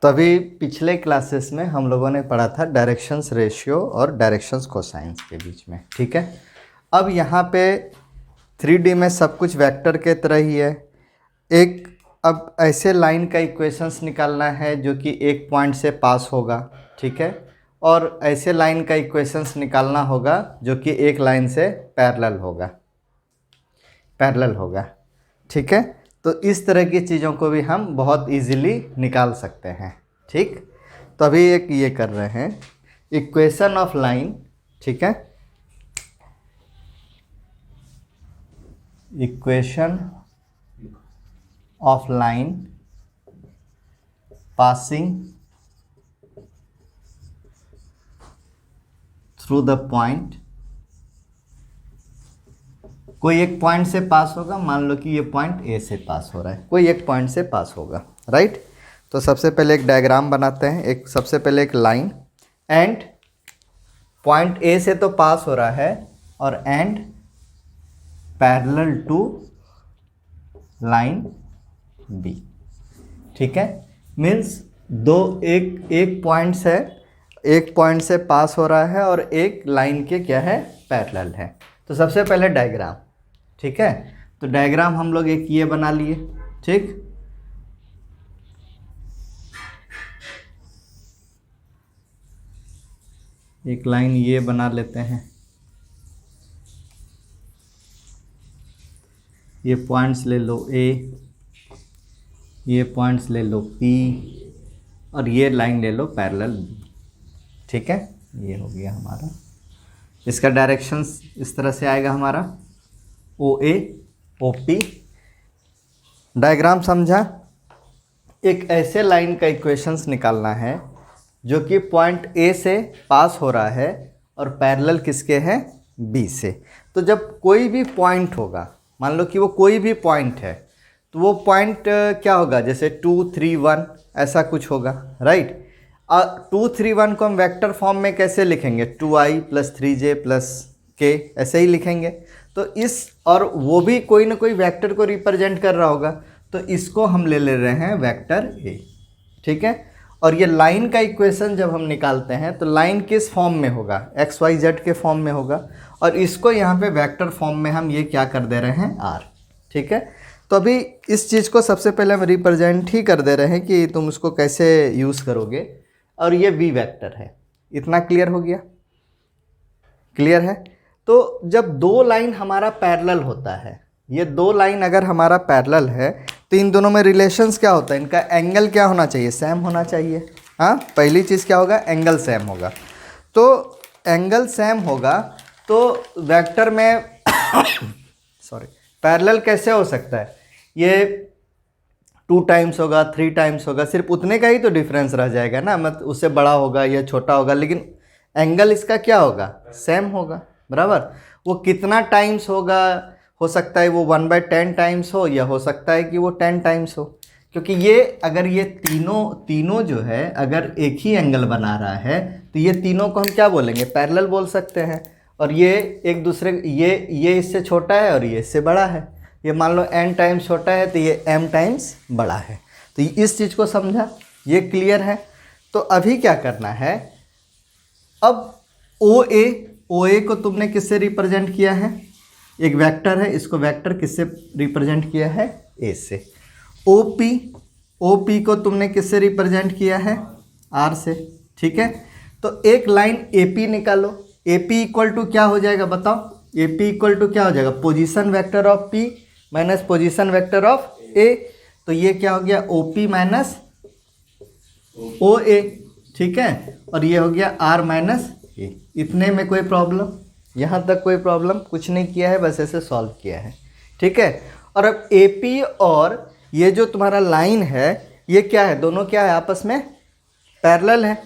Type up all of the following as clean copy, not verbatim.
तो अभी पिछले क्लासेस में हम लोगों ने पढ़ा था डायरेक्शंस रेशियो और डायरेक्शंस कोसाइंस के बीच में, ठीक है। अब यहाँ पे 3D में सब कुछ वेक्टर के तरह ही है। अब ऐसे लाइन का इक्वेशंस निकालना है जो कि एक पॉइंट से पास होगा, ठीक है, और ऐसे लाइन का इक्वेशंस निकालना होगा जो कि एक लाइन से पैरेलल होगा, ठीक है। तो इस तरह की चीज़ों को भी हम बहुत इजीली निकाल सकते हैं, ठीक। तो अभी एक ये कर रहे हैं इक्वेशन ऑफ लाइन, ठीक है, equation of line passing through the point. कोई एक पॉइंट से पास होगा, मान लो कि ये पॉइंट ए से पास हो रहा है, कोई एक पॉइंट से पास होगा, राइट। तो सबसे पहले एक डायग्राम बनाते हैं, सबसे पहले एक लाइन एंड पॉइंट ए से तो पास हो रहा है और and parallel to line b, ठीक है। मीन्स एक पॉइंट से पास हो रहा है और एक लाइन के क्या है, पैरेलल है। तो सबसे पहले डायग्राम, ठीक है। तो डायग्राम हम लोग एक ये बना लिए, ठीक। एक लाइन ये बना लेते हैं, ये पॉइंट्स ले लो ए, ये पॉइंट्स ले लो पी और ये लाइन ले लो पैरेलल बी, ठीक है। ये हो गया हमारा, इसका डायरेक्शंस इस तरह से आएगा हमारा ओ ए ओ पी। डायग्राम समझा। एक ऐसे लाइन का इक्वेशंस निकालना है जो कि पॉइंट ए से पास हो रहा है और पैरेलल किसके हैं, बी से। तो जब कोई भी पॉइंट होगा, मान लो कि वो कोई भी पॉइंट है, तो वो पॉइंट क्या होगा, जैसे 2 3 1 ऐसा कुछ होगा, राइट। 2 3 1 को हम वेक्टर फॉर्म में कैसे लिखेंगे, 2i + 3j + k ऐसे ही लिखेंगे। तो और वो भी कोई ना कोई वेक्टर को रिप्रेजेंट कर रहा होगा, तो इसको हम ले रहे हैं वेक्टर ए, ठीक है। और ये लाइन का इक्वेशन जब हम निकालते हैं तो लाइन किस फॉर्म में होगा, एक्स वाई जेड के फॉर्म में होगा, और इसको यहाँ पे वेक्टर फॉर्म में हम ये क्या कर दे रहे हैं, आर, ठीक है। तो अभी इस चीज़ को सबसे पहले हम रिप्रेजेंट ही कर दे रहे हैं कि तुम उसको कैसे यूज़ करोगे। और ये वी वेक्टर है, इतना क्लियर हो गया, क्लियर है। तो जब दो लाइन हमारा पैरेलल होता है, ये दो लाइन अगर हमारा पैरेलल है तो इन दोनों में रिलेशंस क्या होता है, इनका एंगल क्या होना चाहिए, सेम होना चाहिए। हाँ, पहली चीज़ क्या होगा, एंगल सेम होगा। तो एंगल सेम होगा तो वेक्टर में सॉरी पैरेलल कैसे हो सकता है, ये 2 टाइम्स होगा, 3 टाइम्स होगा, सिर्फ उतने का ही तो डिफरेंस रह जाएगा ना, मतलब उससे बड़ा होगा या छोटा होगा, लेकिन एंगल इसका क्या होगा, सेम होगा, बराबर। वो कितना टाइम्स होगा, हो सकता है वो 1/10 टाइम्स हो, या हो सकता है कि वो 10 टाइम्स हो, क्योंकि ये अगर ये तीनों जो है अगर एक ही एंगल बना रहा है तो ये तीनों को हम क्या बोलेंगे, पैरेलल बोल सकते हैं। और ये एक दूसरे, ये इससे छोटा है और ये इससे बड़ा है, ये मान लो n टाइम्स छोटा है तो ये m टाइम्स बड़ा है। तो इस चीज़ को समझा, ये क्लियर है। तो अभी क्या करना है, अब ओ ए को तुमने किससे रिप्रेजेंट किया है, एक वेक्टर है, इसको वेक्टर किससे रिप्रेजेंट किया है, ए से। ओ पी को तुमने किससे रिप्रेजेंट किया है, आर से, ठीक है। तो एक लाइन ए पी निकालो, ए पी इक्वल टू क्या हो जाएगा बताओ, ए पी इक्वल टू क्या हो जाएगा, position vector of P minus position vector of A. तो ये क्या हो गया, ओ पी माइनस ओ ए, ठीक है। और ये हो गया आर माइनस ए। इतने में कोई प्रॉब्लम, यहाँ तक कोई प्रॉब्लम, कुछ नहीं किया है, बस ऐसे सॉल्व किया है, ठीक है। और अब ए पी और ये जो तुम्हारा लाइन है ये क्या है, दोनों क्या है, आपस में पैरेलल है,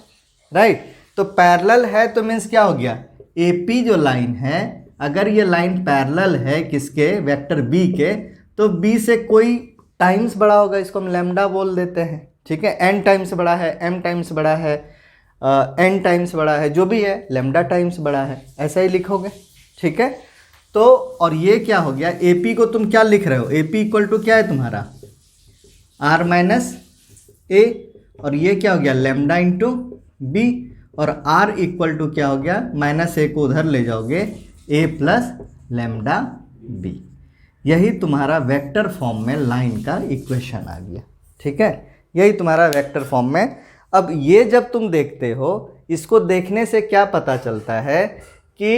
राइट। तो पैरेलल है तो मीन्स क्या हो गया, ए पी जो लाइन है, अगर ये लाइन पैरेलल है किसके, वेक्टर बी के, तो बी से कोई टाइम्स बड़ा होगा, इसको हम लैम्डा बोल देते हैं, ठीक है। n टाइम्स बड़ा है, m टाइम्स बड़ा है, n टाइम्स बड़ा है, जो भी है लैम्डा टाइम्स बड़ा है, ऐसा ही लिखोगे, ठीक है। तो और ये क्या हो गया, ए पी को तुम क्या लिख रहे हो, ए पी इक्वल टू क्या है तुम्हारा, आर माइनस ए, और ये क्या हो गया लैम्डा इंटू बी, और आर इक्वल टू क्या हो गया -a को उधर ले जाओगे a प्लस लैम्डा बी। यही तुम्हारा वेक्टर फॉर्म में लाइन का इक्वेशन आ गया। ठीक है, यही तुम्हारा वेक्टर फॉर्म में। अब ये जब तुम देखते हो, इसको देखने से क्या पता चलता है कि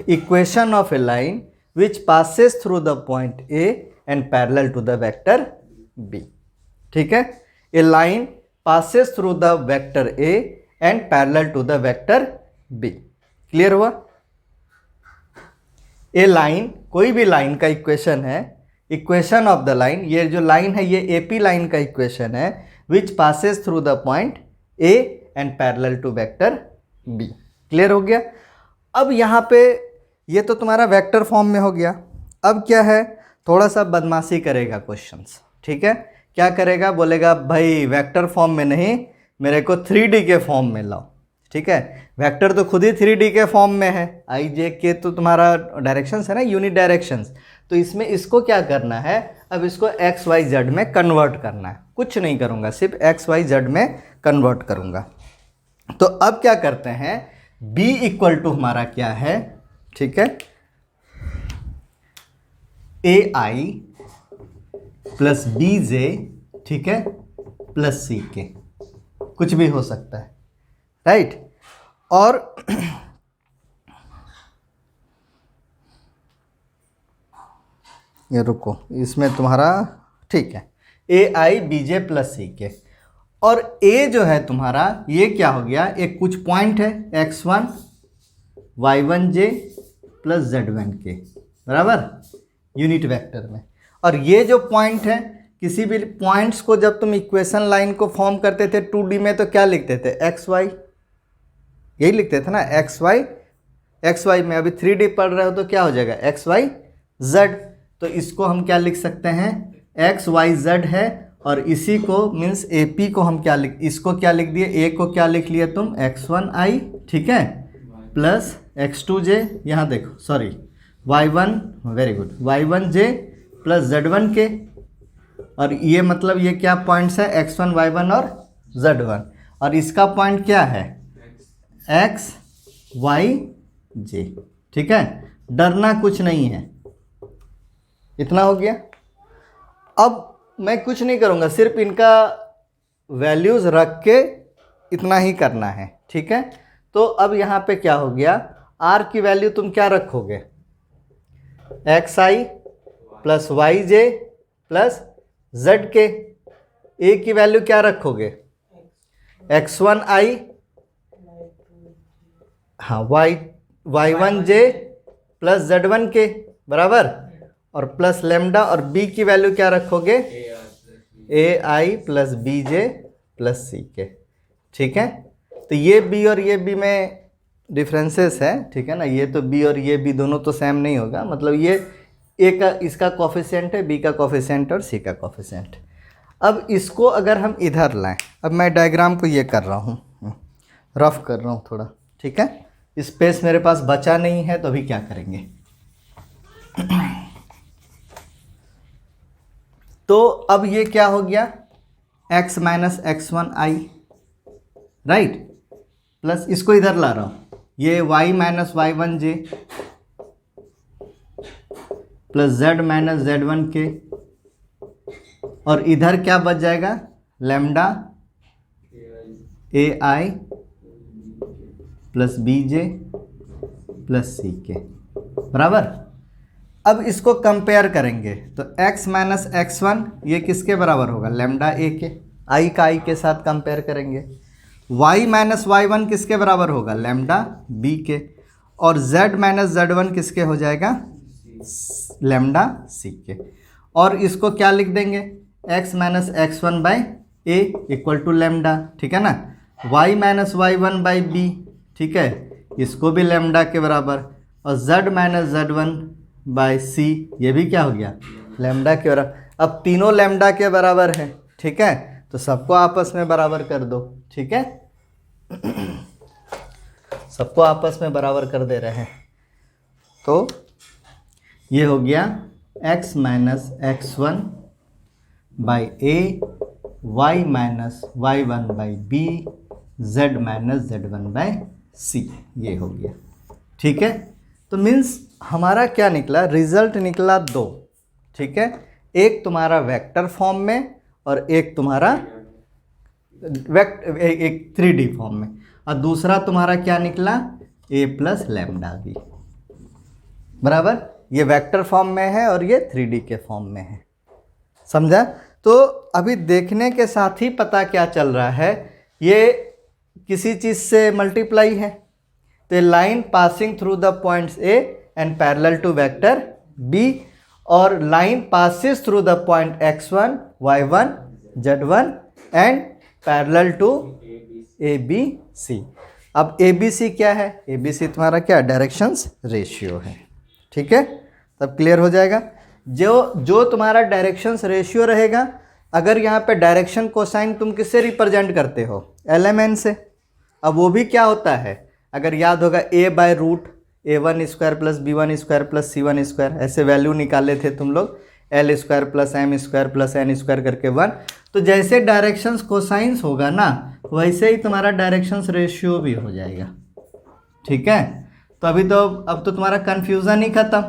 equation of a line which passes through the point A and parallel to the vector b. ठीक है, a line passes through the vector A and parallel to the vector B। Clear हुआ? ए लाइन, कोई भी line का equation है, equation of the line, ये जो line है ये AP लाइन का इक्वेशन है which passes through the point A and parallel to vector B। Clear हो गया? अब यहाँ पे ये तो तुम्हारा वेक्टर फॉर्म में हो गया। अब क्या है, थोड़ा सा बदमाशी करेगा क्वेश्चंस। ठीक है, क्या करेगा, बोलेगा भाई वेक्टर फॉर्म में नहीं, मेरे को 3D के फॉर्म में लाओ। ठीक है, वेक्टर तो खुद ही 3D के फॉर्म में है, आई जे के तो तुम्हारा डायरेक्शंस है ना, यूनिट डायरेक्शंस। तो इसमें इसको क्या करना है, अब इसको एक्स वाई जेड में कन्वर्ट करना है। कुछ नहीं करूँगा, सिर्फ एक्स वाई जेड में कन्वर्ट करूँगा। तो अब क्या करते हैं, b इक्वल टू हमारा क्या है, ठीक है, ए आई प्लस बी जे, ठीक है, प्लस सी के, कुछ भी हो सकता है, राइट। और ये रुको, इसमें तुम्हारा ठीक है ए आई बी जे प्लस सी के, और ए जो है तुम्हारा ये क्या हो गया, एक कुछ पॉइंट है x1 y1 j plus z1 के बराबर यूनिट वेक्टर में। और ये जो पॉइंट है, किसी भी पॉइंट्स को जब तुम इक्वेशन लाइन को फॉर्म करते थे 2D में तो क्या लिखते थे, एक्स वाई, यही लिखते थे ना, एक्स वाई में। अभी 3D पढ़ रहे हो तो क्या हो जाएगा एक्स वाई जेड। तो इसको हम क्या लिख सकते हैं, एक्स वाई जेड है, और इसी को मीन्स ए पी को हम क्या लिख, इसको क्या लिख दिए, ए को क्या लिख लिया तुम x1i, ठीक है, प्लस x2j, यहाँ देखो sorry y1, very good, y1j plus z1 के, और ये मतलब ये क्या पॉइंट्स है, x1 y1 और z1, और इसका पॉइंट क्या है x y j। ठीक है, डरना कुछ नहीं है, इतना हो गया। अब मैं कुछ नहीं करूँगा, सिर्फ इनका वैल्यूज़ रख के इतना ही करना है। ठीक है, तो अब यहाँ पे क्या हो गया, r की वैल्यू तुम क्या रखोगे, एक्स आई plus Y j plus z के। a की वैल्यू क्या रखोगे, x1i, हाँ y1j प्लस z1 के बराबर, और प्लस लेमडा, और b की वैल्यू क्या रखोगे, ए आई प्लस बी जे प्लस सी के। ठीक है, तो ये b और ये b में डिफरेंसेस है, ठीक है ना, ये तो b और ये b दोनों तो सेम नहीं होगा, मतलब ये a का इसका कोफिशिएंट है, b का कोफिशिएंट और c का कोफिशिएंट। अब इसको अगर हम इधर लाएं, अब मैं डायग्राम को ये कर रहा हूँ, रफ कर रहा हूँ थोड़ा, ठीक है, स्पेस मेरे पास बचा नहीं है, तो अभी क्या करेंगे तो अब ये क्या हो गया, x minus x1i, right, plus इसको इधर ला रहा हूँ, ये y minus y1j plus z minus z1 के, और इधर क्या बच जाएगा, lambda A I plus B J plus सी के बराबर। अब इसको कंपेयर करेंगे तो x माइनस x1 ये किसके बराबर होगा, लेमडा ए के, i का i के साथ कंपेयर करेंगे। y माइनस y1 किसके बराबर होगा, लेमडा b के, और z माइनस z1 किसके हो जाएगा, लेमडा c के। और इसको क्या लिख देंगे, x minus x1 by a equal to lambda, ठीक है ना, y minus y1 by B, ठीक है, इसको भी लेमडा के बराबर, और z माइनस z1 बाई सी, ये भी क्या हो गया, लेमडा के बराबर। अब तीनों लेमडा के बराबर है, ठीक है, तो सबको आपस में बराबर कर दो, ठीक है सबको आपस में बराबर कर दे रहे हैं। तो ये हो गया x minus x1 by A y minus y1/b z minus z1/c, ये हो गया। ठीक है, तो मीन्स हमारा क्या निकला, रिजल्ट निकला दो। ठीक है, एक तुम्हारा वेक्टर फॉर्म में और एक तुम्हारा एक 3D फॉर्म में, और दूसरा तुम्हारा क्या निकला, a प्लस लैम्डा बी। बराबर, ये वेक्टर फॉर्म में है और ये 3D के फॉर्म में है। समझा? तो अभी देखने के साथ ही पता क्या चल रहा है, ये किसी चीज़ से मल्टीप्लाई है, तो line passing through the points A and parallel to vector B, और line passes through the point x1 y1 z1 and parallel to A B C. अब ए बी सी क्या है, ए बी सी तुम्हारा क्या, डायरेक्शंस रेशियो है। ठीक है, तब क्लियर हो जाएगा। जो तुम्हारा डायरेक्शंस रेशियो रहेगा, अगर यहाँ पे डायरेक्शन कोसाइन तुम किससे रिप्रेजेंट करते हो, LMN से। अब वो भी क्या होता है, अगर याद होगा a/√a1² plus b1² plus c1², ऐसे वैल्यू निकाले थे तुम लोग, l² plus m² plus n² करके 1। तो जैसे डायरेक्शंस कोसाइंस होगा ना, वैसे ही तुम्हारा डायरेक्शंस रेशियो भी हो जाएगा। ठीक है, तो अब तो तुम्हारा कन्फ्यूज़न ही खत्म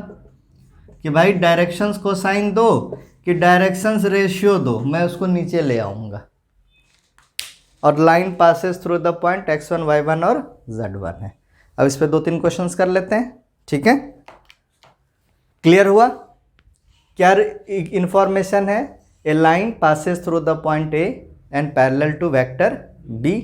कि भाई डायरेक्शंस कोसाइन दो कि डायरेक्शंस रेशियो दो, मैं उसको नीचे ले आऊँगा। और line passes through the point x1 y1 और z1 है। अब इस पे 2-3 क्वेश्चंस कर लेते हैं। ठीक है, क्लियर हुआ? क्या इंफॉर्मेशन है, a line passes through the point A and parallel to vector B.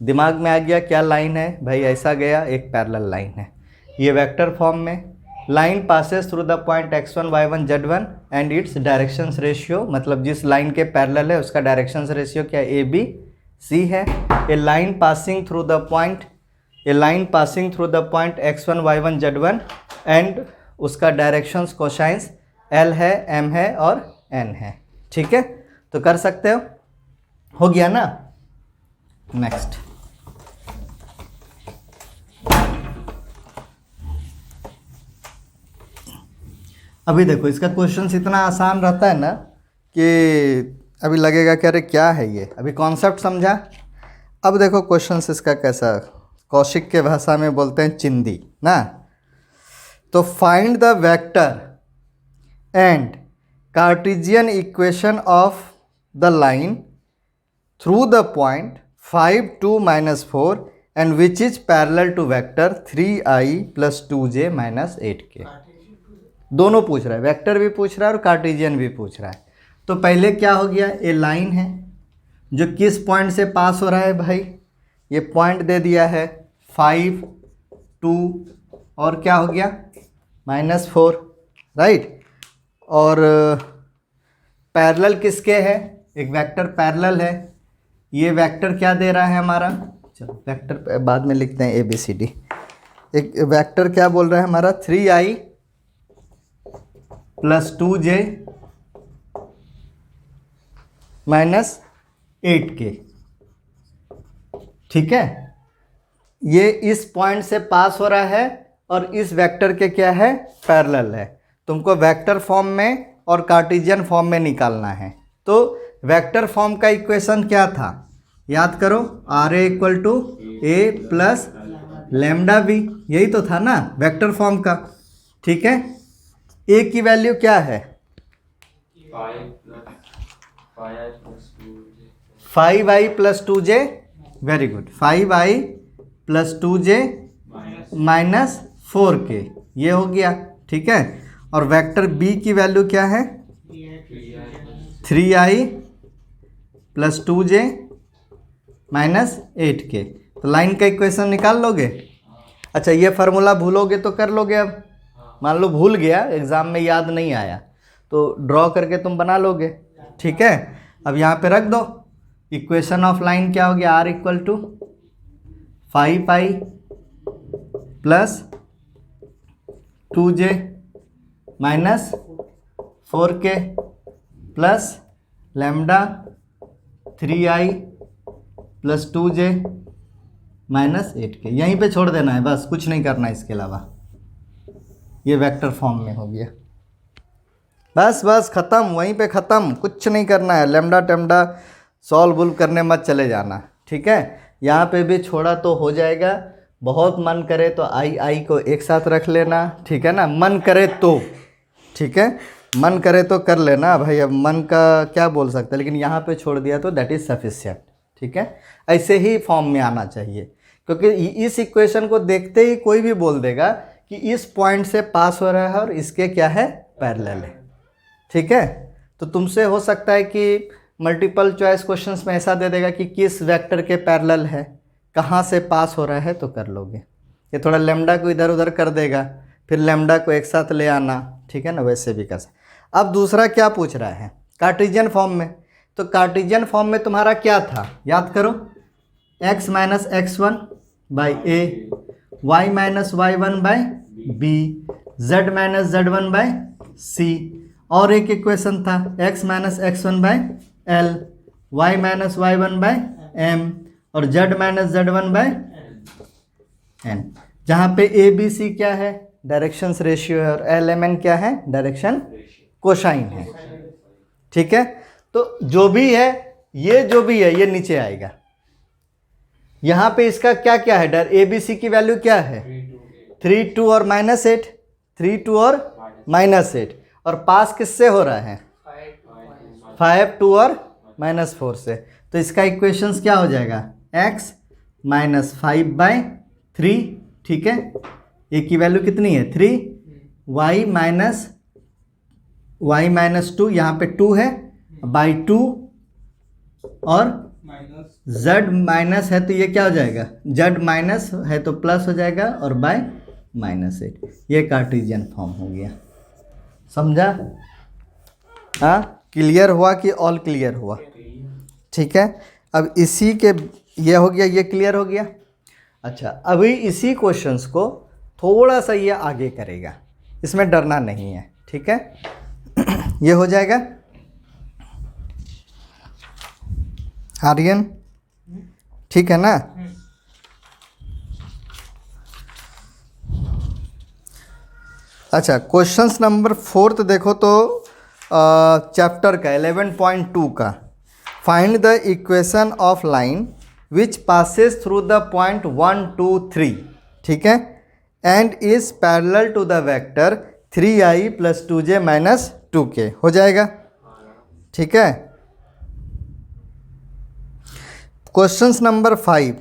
दिमाग में आ गया क्या लाइन है भाई, ऐसा गया, एक पैरेलल लाइन है। ये वेक्टर फॉर्म में line passes through the point x1 y1 z1 and it's directions ratio, मतलब जिस लाइन के पैरेलल है उसका डायरेक्शंस रेशियो क्या, ए बी सी है। A line passing through the point x1 y1 z1 and उसका डायरेक्शंस कोसाइंस L है, M है और N है। ठीक है, तो कर सकते हो गया ना। नेक्स्ट, अभी देखो इसका क्वेश्चन इतना आसान रहता है ना कि अभी लगेगा कि अरे क्या है ये, अभी कॉन्सेप्ट समझा। अब देखो क्वेश्चन इसका कैसा, कौशिक के भाषा में बोलते हैं चिंदी ना। तो find the vector and Cartesian equation of the line through the point 5 2 -4 and which is parallel to vector 3i + 2j - 8k। दोनों पूछ रहा है, वेक्टर भी पूछ रहा है और कार्टेशियन भी पूछ रहा है। तो पहले क्या हो गया, ये लाइन है जो किस पॉइंट से पास हो रहा है भाई, ये पॉइंट दे दिया है 5 2 और क्या हो गया -4, राइट। और पैरेलल किसके है, एक वेक्टर पैरेलल है। ये वेक्टर क्या दे रहा है हमारा, चलो वेक्टर बाद में लिखते हैं ABCD। एक वेक्टर क्या बोल रहा है हमारा, 3i + 2j - 8k। ठीक है, ये इस पॉइंट से पास हो रहा है और इस वेक्टर के क्या है, पैरेलल है। तुमको वेक्टर फॉर्म में और कार्टेशियन फॉर्म में निकालना है। तो वेक्टर फॉर्म का इक्वेशन क्या था, याद करो, RA = A + λb, यही तो था ना वेक्टर फॉर्म का। ठीक है, A की वैल्यू क्या है, 5i + 2j, very good, 5i + 2j - 4k, ये हो गया। ठीक है, और वेक्टर B की वैल्यू क्या है, 3i + 2j - 8k। तो लाइन का इक्वेशन निकाल लोगे। अच्छा, ये फार्मूला भूलोगे तो कर लोगे। अब मान लो भूल गया, एग्ज़ाम में याद नहीं आया, तो ड्रॉ करके तुम बना लोगे। ठीक है, अब यहाँ पे रख दो, इक्वेशन ऑफ लाइन क्या हो गया, R = 5i + 2j - 4k plus lambda 3i + 2j - 8k। यहीं पे छोड़ देना है बस, कुछ नहीं करना है इसके अलावा। ये वेक्टर फॉर्म में हो गया, बस ख़त्म, वहीं पे ख़त्म, कुछ नहीं करना है। लैम्डा टेम्डा सॉल्व वुल्व करने मत चले जाना, ठीक है। यहाँ पे भी छोड़ा तो हो जाएगा, बहुत मन करे तो आई को एक साथ रख लेना, ठीक है ना, मन करे तो, ठीक है, मन करे तो कर लेना भाई, अब मन का क्या बोल सकते हैं, लेकिन यहाँ पे छोड़ दिया तो दैट इज़ सफिशिएंट, ठीक है। ऐसे ही फॉर्म में आना चाहिए, क्योंकि इस इक्वेशन को देखते ही कोई भी बोल देगा कि इस पॉइंट से पास हो रहा है और इसके क्या है, पैरेलल है, ठीक है। तो तुमसे हो सकता है कि मल्टीपल चॉइस क्वेश्चंस में ऐसा दे देगा कि किस वेक्टर के पैरेलल है, कहाँ से पास हो रहा है, तो कर लोगे। ये थोड़ा लेमडा को इधर उधर कर देगा, फिर लेमडा को एक साथ ले आना, ठीक है ना, वैसे भी कर सकते। अब दूसरा क्या पूछ रहा है, कार्टेशियन फॉर्म में। तो कार्टेशियन फॉर्म में तुम्हारा क्या था, याद करो, x minus x1 by A, y minus y1 by B, z minus z1 by C, और एक इक्वेशन था x minus x1 by L, y minus y1 by M, और z minus z1 by N, जहाँ पे ए B सी क्या है, directions ratio है, और एल एम एन क्या है, डायरेक्शन कोसाइन है, ठीक है। तो जो भी है, ये जो भी है ये नीचे आएगा। यहाँ पे इसका क्या क्या है, ए बी सी की वैल्यू क्या है, 3 2 और -8, 3 2 और -8, और पास किससे हो रहा है, 5 2 और -4 से। तो इसका इक्वेशंस क्या हो जाएगा, x माइनस 5/3, ठीक है, ए की वैल्यू कितनी है 3, y माइनस 2, यहाँ पे 2 है, बाई 2, और z माइनस है तो ये क्या हो जाएगा, z माइनस है तो प्लस हो जाएगा, और बाय -8। ये कार्टेशियन फॉर्म हो गया, समझा। हाँ, क्लियर हुआ कि ऑल क्लियर हुआ, ठीक है। अब इसी के ये हो गया, ये क्लियर हो गया। अच्छा, अभी इसी क्वेश्चंस को थोड़ा सा ये आगे करेगा, इसमें डरना नहीं है, ठीक है। ये हो जाएगा आर्यन, ठीक है ना। अच्छा, क्वेश्चंस नंबर 4 देखो तो चैप्टर का 11.2 का, find the equation of line which passes through the point 1 2 3, ठीक है, and is parallel to the vector 3i + 2j - 2k, हो जाएगा, ठीक है। Questions number 5,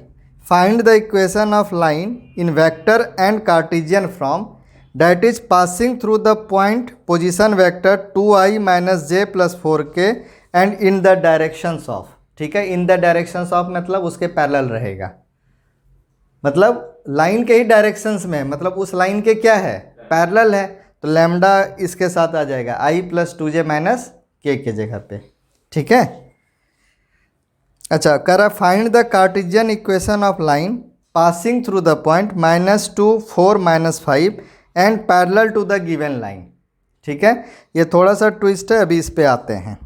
find the equation of line in vector and Cartesian form that is passing through the point position vector 2i - j + 4k and in the directions of, ठीक है। in the directions of मतलब उसके parallel रहेगा, मतलब line के ही directions में, मतलब उस लाइन के क्या है, पैरेलल है, तो लैम्डा इसके साथ आ जाएगा i + 2j - k के जगह पे, ठीक है। अच्छा, करा find the Cartesian equation of line passing through the point -2 4 -5 and parallel to the given line, ठीक है। ये थोड़ा सा ट्विस्ट है, अभी इस पे आते हैं,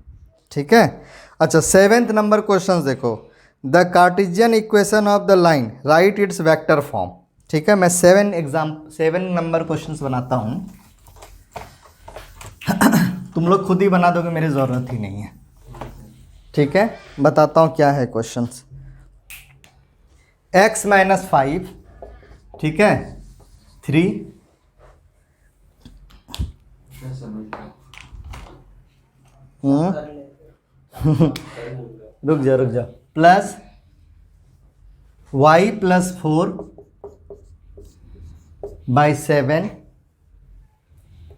ठीक है। अच्छा, 7th नंबर क्वेश्चन देखो, the Cartesian equation of the line right it's vector form, ठीक है। मैं 7 नंबर क्वेश्चंस बनाता हूँ, तुम लोग खुद ही बना दोगे, मेरी ज़रूरत ही नहीं है, ठीक है। बताता हूँ क्या है क्वेश्चंस। x - 5, ठीक है, 3, रुक जा, प्लस y + 4 / 7,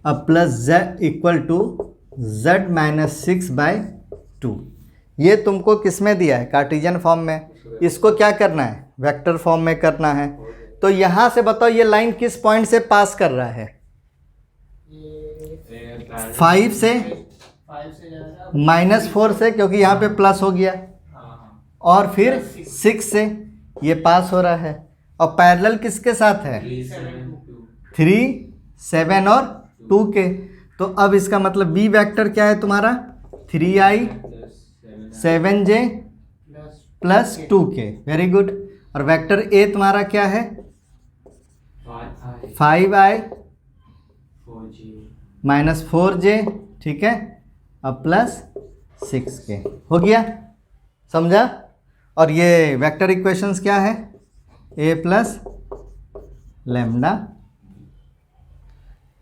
अब प्लस z = z - 6/2। ये तुमको किस में दिया है, कार्टेशियन फॉर्म में। इसको क्या करना है, वेक्टर फॉर्म में करना है। तो यहाँ से बताओ ये लाइन किस पॉइंट से पास कर रहा है, 5 से -4 से, क्योंकि यहाँ पे प्लस हो गया, और फिर 6 से ये पास हो रहा है, और पैरेलल किसके साथ है, 3 7 और 2 के। तो अब इसका मतलब बी वेक्टर क्या है तुम्हारा, 3i 7j + 2k, very good. और वेक्टर ए तुम्हारा क्या है, 5i - 4j, ठीक है, अब +6k, हो गया, समझा? और ये वेक्टर इक्वेशंस क्या है? ए प्लस लैम्डा।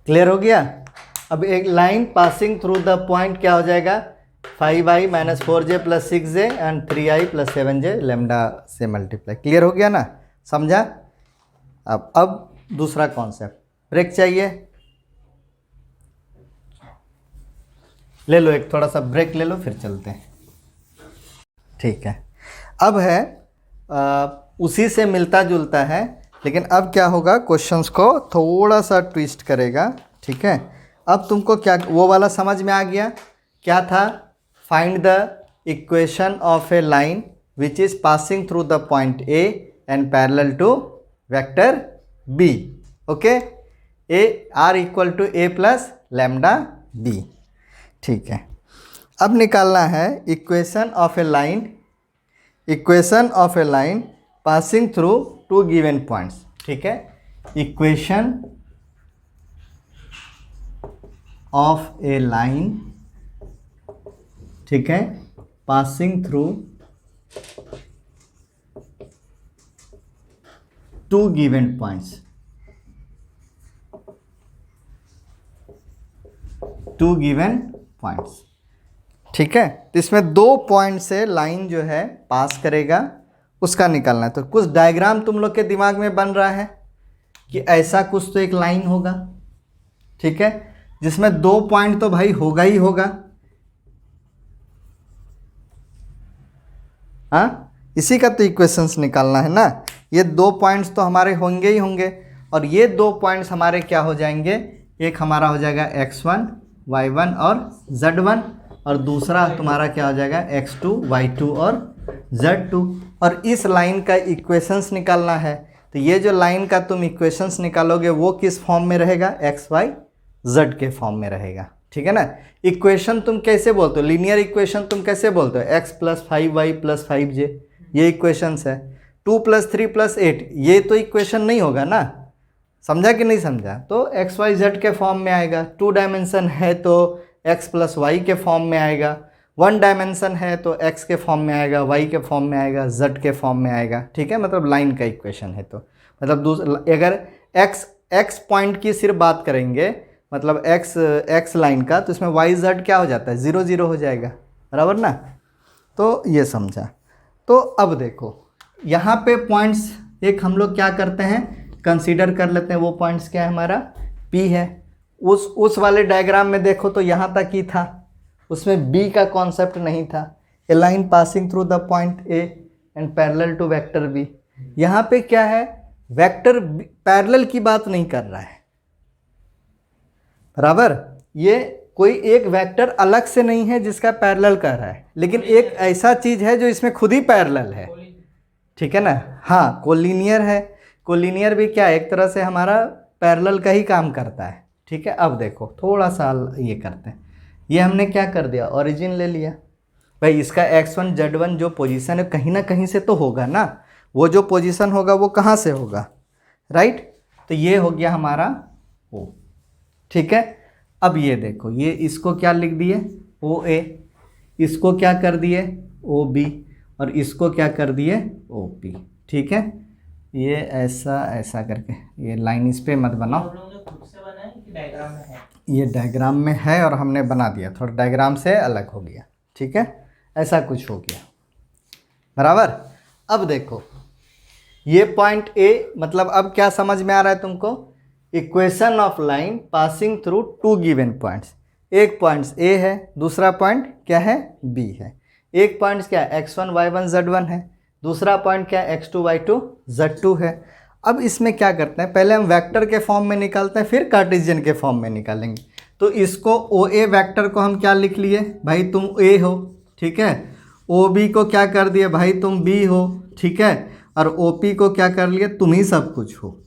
क्लियर हो गया? अब एक line passing through the point क्या हो जाएगा? 5i minus 4j plus 6j and 3i plus 7j lambda से मल्टीप्लाई। क्लियर हो गया ना? समझा? अब दूसरा कॉन्सेप्ट, ब्रेक चाहिए? ले लो, एक थोड़ा सा ब्रेक ले लो, फिर चलते हैं। ठीक है, अब है उसी से मिलता जुलता है, लेकिन अब क्या होगा, क्वेश्चंस को थोड़ा सा ट्विस्ट करेगा। ठीक है, अब तुमको क्या वो वाला समझ में आ गया? क्या था? Find the equation of a line which is passing through the point A and parallel to vector b. Okay, a r equal to a plus lambda b. ठीक है, अब निकालना है equation of a line passing through two given points. ठीक है, equation of a line, ठीक है, passing through two given points, two given points. ठीक है, तो इसमें 2 पॉइंट से लाइन जो है पास करेगा, उसका निकालना है। तो कुछ डायग्राम तुम लोग के दिमाग में बन रहा है कि ऐसा कुछ तो एक लाइन होगा, ठीक है, जिसमें 2 पॉइंट तो भाई होगा ही होगा। हाँ, इसी का तो इक्वेशंस निकालना है ना। ये 2 पॉइंट्स तो हमारे होंगे ही होंगे, और ये 2 पॉइंट्स हमारे क्या हो जाएंगे? एक हमारा हो जाएगा x1, y1 और z1, और दूसरा तुम्हारा क्या हो जाएगा? x2, y2 और z2। और इस लाइन का इक्वेशंस निकालना है। तो ये जो लाइन का तुम इक्वेशंस निकालोगे वो किस फॉर्म में रहेगा? x, y, z के फॉर्म में रहेगा। ठीक है ना? इक्वेशन तुम कैसे बोलते हो? लीनियर इक्वेशन तुम कैसे बोलते हो? x plus 5y plus 5j, ये इक्वेशंस है। 2 प्लस 3 प्लस 8, ये तो इक्वेशन नहीं होगा ना। समझा कि नहीं समझा? तो एक्स वाई जेड के फॉर्म में आएगा। 2 डायमेंशन है तो x प्लस वाई के फॉर्म में आएगा। 1 डायमेंशन है तो x के फॉर्म में आएगा, y के फॉर्म में आएगा, z के फॉर्म में आएगा। ठीक है, मतलब लाइन का इक्वेशन है। तो मतलब अगर x पॉइंट की सिर्फ बात करेंगे, मतलब x लाइन का, तो इसमें y z क्या हो जाता है? 0 0 हो जाएगा, बराबर ना। तो ये समझा। तो अब देखो यहाँ पे पॉइंट्स एक हम लोग क्या करते हैं, कंसीडर कर लेते हैं। वो पॉइंट्स क्या है हमारा? P है। उस वाले डायग्राम में देखो तो यहाँ तक ही था, उसमें B का कॉन्सेप्ट नहीं था। A line passing through the point A and parallel to vector B। यहाँ पे क्या है? वेक्टर पैरेलल की बात नहीं कर रहा है, बराबर। ये कोई एक वेक्टर अलग से नहीं है जिसका पैरेलल कर रहा है, लेकिन एक ऐसा चीज है जो इसमें खुद ही पैरेलल है। ठीक है ना? हाँ, कोलिनियर है। कोलिनियर भी क्या है? एक तरह से हमारा पैरेलल का ही काम करता है। ठीक है, अब देखो थोड़ा सा ये करते हैं। ये हमने क्या कर दिया? ओरिजिन ले लिया। भाई इसका x1 z1 जो पोजीशन है कहीं ना कहीं से तो होगा ना। वो जो पोजीशन होगा वो कहाँ से होगा? राइट। तो ये हो गया हमारा O। ठीक है, अब ये देखो, ये इसको क्या लिख दिए? OA। इसको क्या कर दिए? OB। और इसको क्या कर दिए? OP। ठीक है, ये ऐसा करके ये लाइन इस पे मत बनाओ, ये डायग्राम में है और हमने बना दिया, थोड़ा डायग्राम से अलग हो गया। ठीक है, ऐसा कुछ हो गया, बराबर। अब देखो ये पॉइंट A, मतलब अब क्या समझ में आ रहा है तुमको? Equation of line passing through 2 given points. एक पॉइंट्स A है, दूसरा पॉइंट क्या है? B है। एक पॉइंट्स क्या है? x1 y1 z1 है, दूसरा पॉइंट क्या है? x2 y2 z2 है। अब इसमें क्या करते हैं? पहले हम वेक्टर के फॉर्म में निकालते हैं, फिर कार्टेशियन के फॉर्म में निकालेंगे। तो इसको OA वेक्टर को हम क्या लिख लिए? भाई तुम A हो। ठीक है, OB को क्या कर दिए? भाई तुम B हो। ठीक है, और OP को क्या कर लिए? तुम ही सब कुछ हो।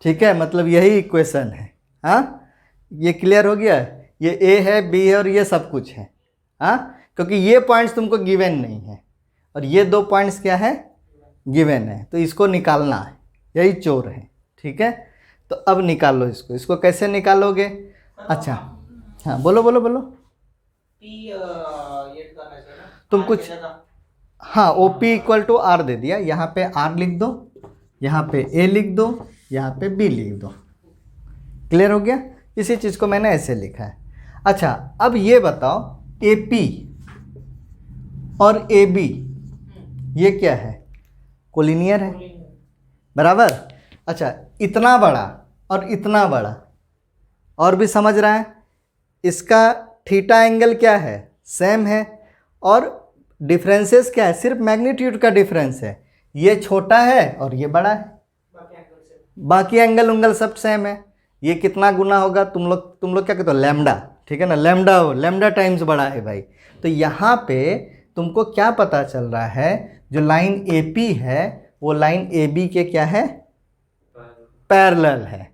ठीक है, मतलब यही इक्वेशन है। हाँ, ये क्लियर हो गया? ये A है, B है और ये सब कुछ है। हाँ, क्योंकि ये पॉइंट्स तुमको गिवन नहीं है और ये 2 पॉइंट्स क्या है? गिवन है। तो इसको निकालना है, यही चोर है। ठीक है, तो अब निकालो इसको। इसको कैसे निकालोगे? अच्छा, हाँ बोलो। तुम कुछ हाँ o p equal to r दे दिया, यहाँ पे आर लिख दो, यहाँ पे ए लिख दो, यहाँ पे बी लिख दो। क्लियर हो गया? इसी चीज़ को मैंने ऐसे लिखा है। अच्छा अब ये बताओ ए पी और ए बी ये क्या है? कोलिनियर है, बराबर। अच्छा इतना बड़ा और इतना बड़ा, और भी समझ रहा है? इसका थीटा एंगल क्या है? सेम है, और डिफरेंसेस क्या है? सिर्फ मैग्नीट्यूड का डिफरेंस है। ये छोटा है और ये बड़ा है, बाकी एंगल उंगल सब सेम है। ये कितना गुना होगा? तुम लोग क्या कहते हो? लैम्डा, ठीक है ना? लैम्डा टाइम्स बड़ा है भाई। तो यहाँ पे तुमको क्या पता चल रहा है? जो लाइन ए पी है वो लाइन ए बी के क्या है? पैरेलल है।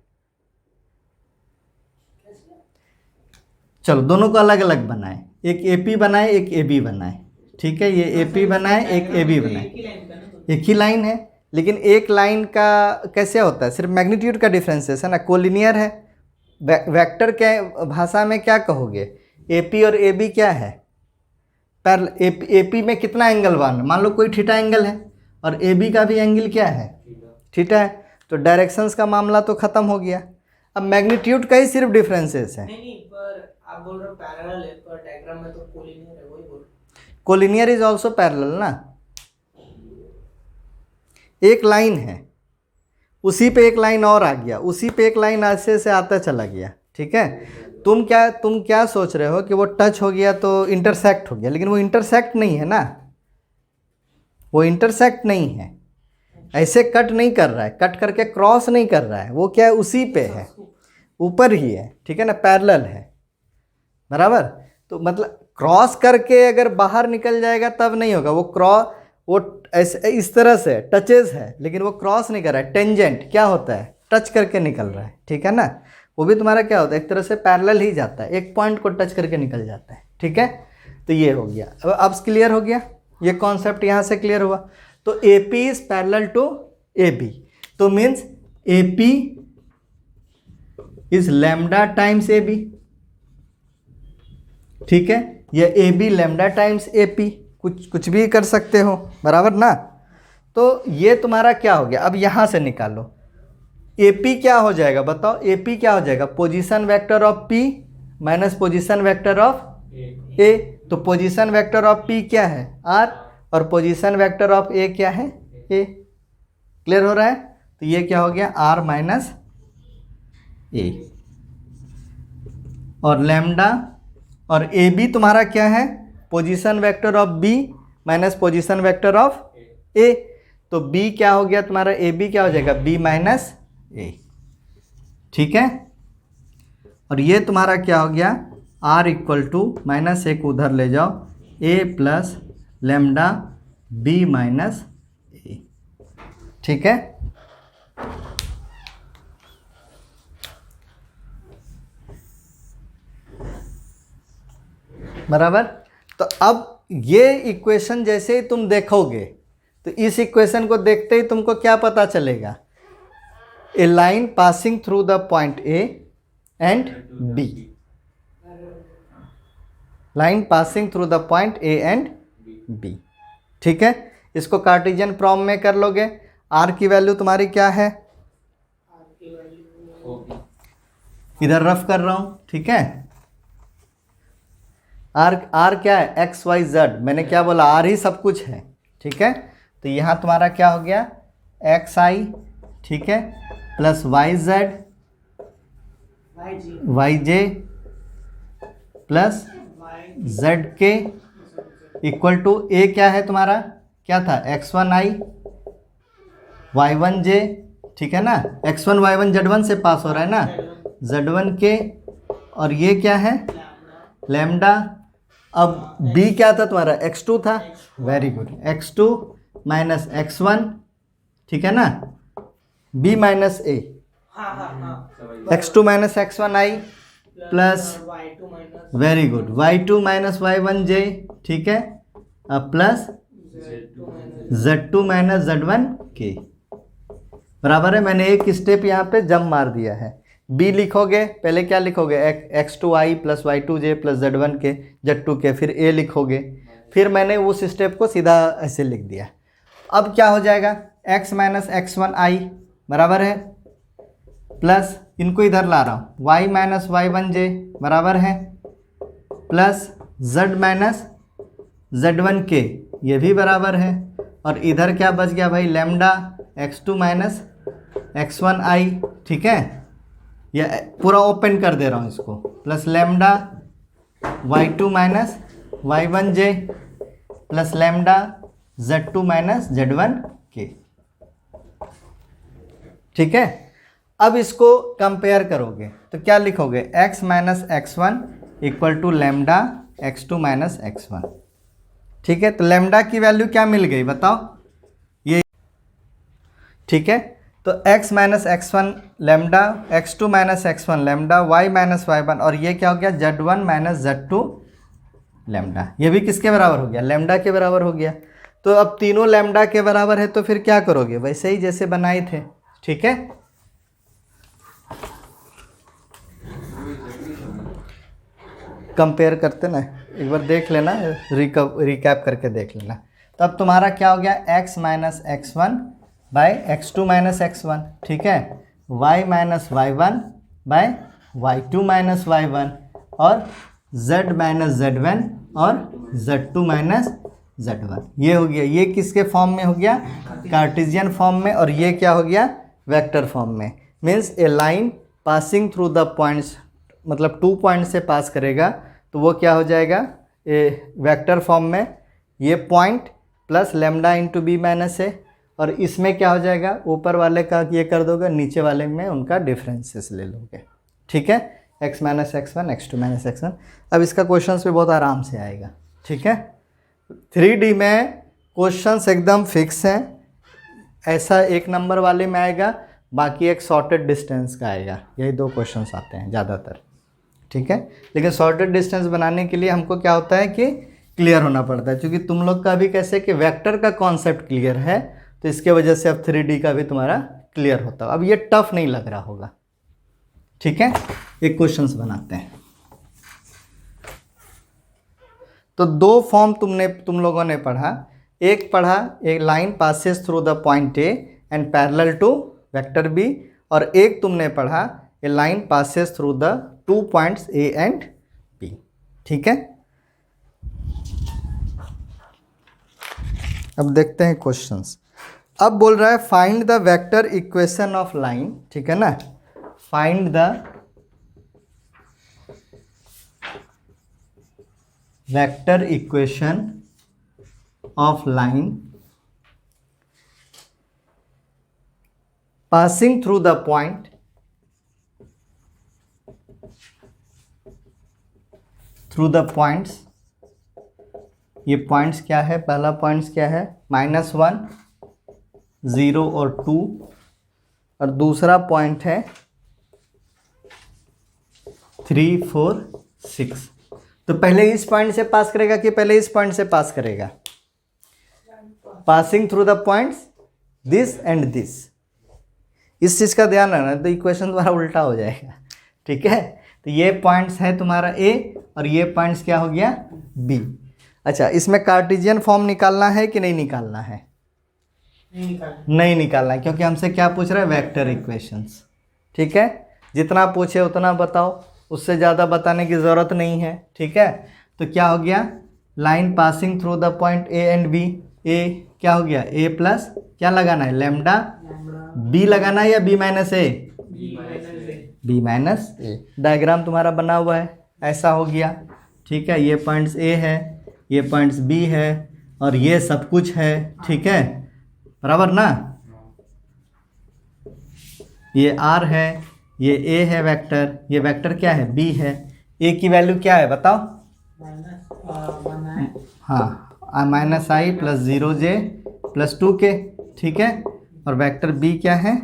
चलो दोनों को अलग अलग बनाए, एक ए पी बनाए एक ए बी बनाए, ठीक है? ये ए पी बनाए एक ए बी बनाए, एक ही लाइन है, लेकिन एक लाइन का कैसे होता है? सिर्फ मैग्नीट्यूड का डिफरेंसेस है ना, कोलिनियर है। वेक्टर के भाषा में क्या कहोगे? ए पी और ए बी क्या है? पैरेलल। ए पी में कितना एंगल वन? मान लो कोई थीटा एंगल है, और ए बी का भी एंगल क्या है? थीटा है। तो डायरेक्शंस का मामला तो खत्म हो गया। अब मैग्नीट्यूड का ही सिर्फ डिफरेंसेस है। नहीं पर आप बोल रहे हो पैरेलल है, पर डायग्राम में तो कोलिनियर है, वही बोल। कोलिनियर इज ऑल्सो पैरेलल ना। एक लाइन है, उसी पे एक लाइन और आ गया, उसी पे एक लाइन ऐसे से आता चला गया, ठीक है? तुम क्या सोच रहे हो कि वो टच हो गया तो इंटरसेक्ट हो गया, लेकिन वो इंटरसेक्ट नहीं है ना, वो इंटरसेक्ट नहीं है। ऐसे कट नहीं कर रहा है, कट करके क्रॉस नहीं कर रहा है, वो क्या है? उसी पे है, ऊपर ही है, ठीक है ना? पैरेलल है, बराबर। तो मतलब क्रॉस करके अगर बाहर निकल जाएगा तब नहीं होगा। वो ऐसे इस तरह से टचेज है, लेकिन वो क्रॉस नहीं कर रहा है। टेंजेंट क्या होता है? टच करके निकल रहा है, ठीक है ना? वो भी तुम्हारा क्या होता है? एक तरह से पैरेलल ही जाता है, एक पॉइंट को टच करके निकल जाता है, ठीक है? तो ये हो गया। अब क्लियर हो गया, ये कॉन्सेप्ट यहाँ से क्लियर हुआ। तो A P is parallel to A B, तो means A P is lambda times A B, ठीक है? या A B lambda times A P, कुछ भी कर सकते हो, बराबर ना? तो ये तुम्हारा क्या हो गया? अब यहाँ से निकालो ए पी क्या हो जाएगा? बताओ ए पी क्या हो जाएगा? Position vector of P minus position vector of A. तो पोजीशन वेक्टर ऑफ पी क्या है? आर, और पोजीशन वेक्टर ऑफ ए क्या है? ए। क्लियर हो रहा है? तो ये क्या हो गया? R minus A. और लैम्डा और ए बी तुम्हारा क्या है? Position vector of B minus position vector of A. तो बी क्या हो गया तुम्हारा? ए बी क्या हो जाएगा? बी माइनस ए, ठीक है? और ये तुम्हारा क्या हो गया? आर इक्वल टू माइनस एक उधर ले जाओ, ए प्लस लैम्डा बी माइनस ए, ठीक है? बराबर। तो अब ये इक्वेशन जैसे ही तुम देखोगे तो इस इक्वेशन को देखते ही तुमको क्या पता चलेगा? A line passing through the point A and B, line passing through the point A and B, ठीक है? इसको कार्टेशियन फॉर्म में कर लोगे। आर की वैल्यू तुम्हारी क्या है? इधर रफ कर रहा हूं, ठीक है? आर क्या है? X y z. मैंने क्या बोला? आर ही सब कुछ है, ठीक है? तो यहाँ तुम्हारा क्या हो गया? एक्स आई, ठीक है, plus y z y j plus z k equal to a क्या है तुम्हारा? क्या था? X one i y one j, ठीक है ना? X one y one z one से पास हो रहा है ना, जेड वन के, और ये क्या है? लैम्डा। अब बी क्या था तुम्हारा? x2 था, very good. x2 minus x1, ठीक है ना? b minus A, x2 minus x1 i plus, very good, y2 minus y1 j, ठीक है? अब plus z2 minus z1 k, बराबर है। मैंने एक स्टेप यहाँ पे जम मार दिया है। बी लिखोगे, पहले क्या लिखोगे? x2 आई plus y2 j plus z1 के Z2 के, फिर a लिखोगे, फिर मैंने उस स्टेप को सीधा ऐसे लिख दिया। अब क्या हो जाएगा, x माइनस एक्स वन आई बराबर है प्लस, इनको इधर ला रहा हूँ, y माइनस वाई वन जे बराबर है plus z minus z one के, ये भी बराबर है। और इधर क्या बच गया भाई, lambda x two minus x one i, ठीक है, ये पूरा ओपन कर दे रहा हूँ इसको, plus lambda y two minus y one j plus lambda z two minus z one k, ठीक है। अब इसको कंपेयर करोगे तो क्या लिखोगे, x minus x one equal to lambda x two minus x one, ठीक है। तो लैम्डा की वैल्यू क्या मिल गई बताओ, ये, ठीक है। तो x minus x one lambda x two minus x one lambda y minus y one, और ये क्या हो गया, z one minus z two lambda, ये भी किसके बराबर हो गया, लैम्डा के बराबर हो गया। तो अब तीनों लैम्डा के बराबर है तो फिर क्या करोगे, वैसे ही जैसे बनाए थे, ठीक है। कंपेयर करते ना, एक बार देख लेना, रिकैप करके देख लेना। तो अब तुम्हारा क्या हो गया, x minus x one by x two minus x one, ठीक है, y minus y one by y two minus y one, और z माइनस जेड वन और z2 माइनस जेड वन, ये हो गया। ये किसके फॉर्म में हो गया, कार्टेशियन फॉर्म में, और ये क्या हो गया, वेक्टर फॉर्म में। Means A line passing through the points, मतलब 2 पॉइंट से पास करेगा तो वो क्या हो जाएगा, ए वेक्टर फॉर्म में, ये point plus lambda into B minus A, और इसमें क्या हो जाएगा, ऊपर वाले का ये कर दोगे, नीचे वाले में उनका डिफरेंसेस ले लोगे, ठीक है। x minus x one x two minus x one. अब इसका क्वेश्चंस भी बहुत आराम से आएगा, ठीक है। 3D में क्वेश्चंस एकदम फिक्स हैं, ऐसा 1 नंबर वाले में आएगा, बाकी एक शॉर्टेड डिस्टेंस का आएगा, यही 2 क्वेश्चंस आते हैं ज़्यादातर, ठीक है। लेकिन शॉर्टेड डिस्टेंस बनाने के लिए हमको क्या होता है कि क्लियर होना पड़ता है, क्योंकि तुम लोग का भी कैसे कि वेक्टर का कॉन्सेप्ट क्लियर है, तो इसके वजह से अब 3D का भी तुम्हारा क्लियर होता है। अब ये टफ नहीं लग रहा होगा, ठीक है। एक क्वेश्चंस बनाते हैं। तो 2 फॉर्म तुम लोगों ने पढ़ा, एक पढ़ा एक line passes through the point A and parallel to vector B, और एक तुमने पढ़ा a line passes through the 2 points A and B, ठीक है। अब देखते हैं क्वेश्चंस। अब बोल रहा है find the vector equation of line, ठीक है ना, find the vector equation of line passing through the point through the points, ये पॉइंट्स क्या है, पहला पॉइंट्स क्या है, -1 0 और 2, और दूसरा पॉइंट है 3 4 6। तो पहले इस पॉइंट से पास करेगा कि पहले इस पॉइंट से पास करेगा, passing through the points this and this, इस चीज़ का ध्यान रखना, तो इक्वेशन तुम्हारा उल्टा हो जाएगा, ठीक है। तो ये पॉइंट्स है तुम्हारा ए, और ये पॉइंट्स क्या हो गया, बी। अच्छा, इसमें कार्टेशियन फॉर्म निकालना है कि नहीं निकालना है, नहीं निकालना है, क्योंकि हमसे क्या पूछ रहा है, वेक्टर इक्वेशंस, ठीक है। जितना पूछे उतना बताओ, उससे ज़्यादा बताने की ज़रूरत नहीं है, ठीक है। तो क्या हो गया, line passing through the point A and B, A क्या हो गया, ए प्लस क्या लगाना है, लैम्डा, बी लगाना है या बी माइनस ए, बी माइनस ए। डायग्राम तुम्हारा बना हुआ है, ऐसा हो गया, ठीक है। ये पॉइंट्स ए है, ये पॉइंट्स बी है, और ये सब कुछ है, ठीक है, बराबर ना। ये आर है, ये ए है वेक्टर, ये वेक्टर क्या है, बी है। ए की वैल्यू क्या है बताओ, हाँ -i plus 0j plus 2k, ठीक है। और वेक्टर बी क्या है,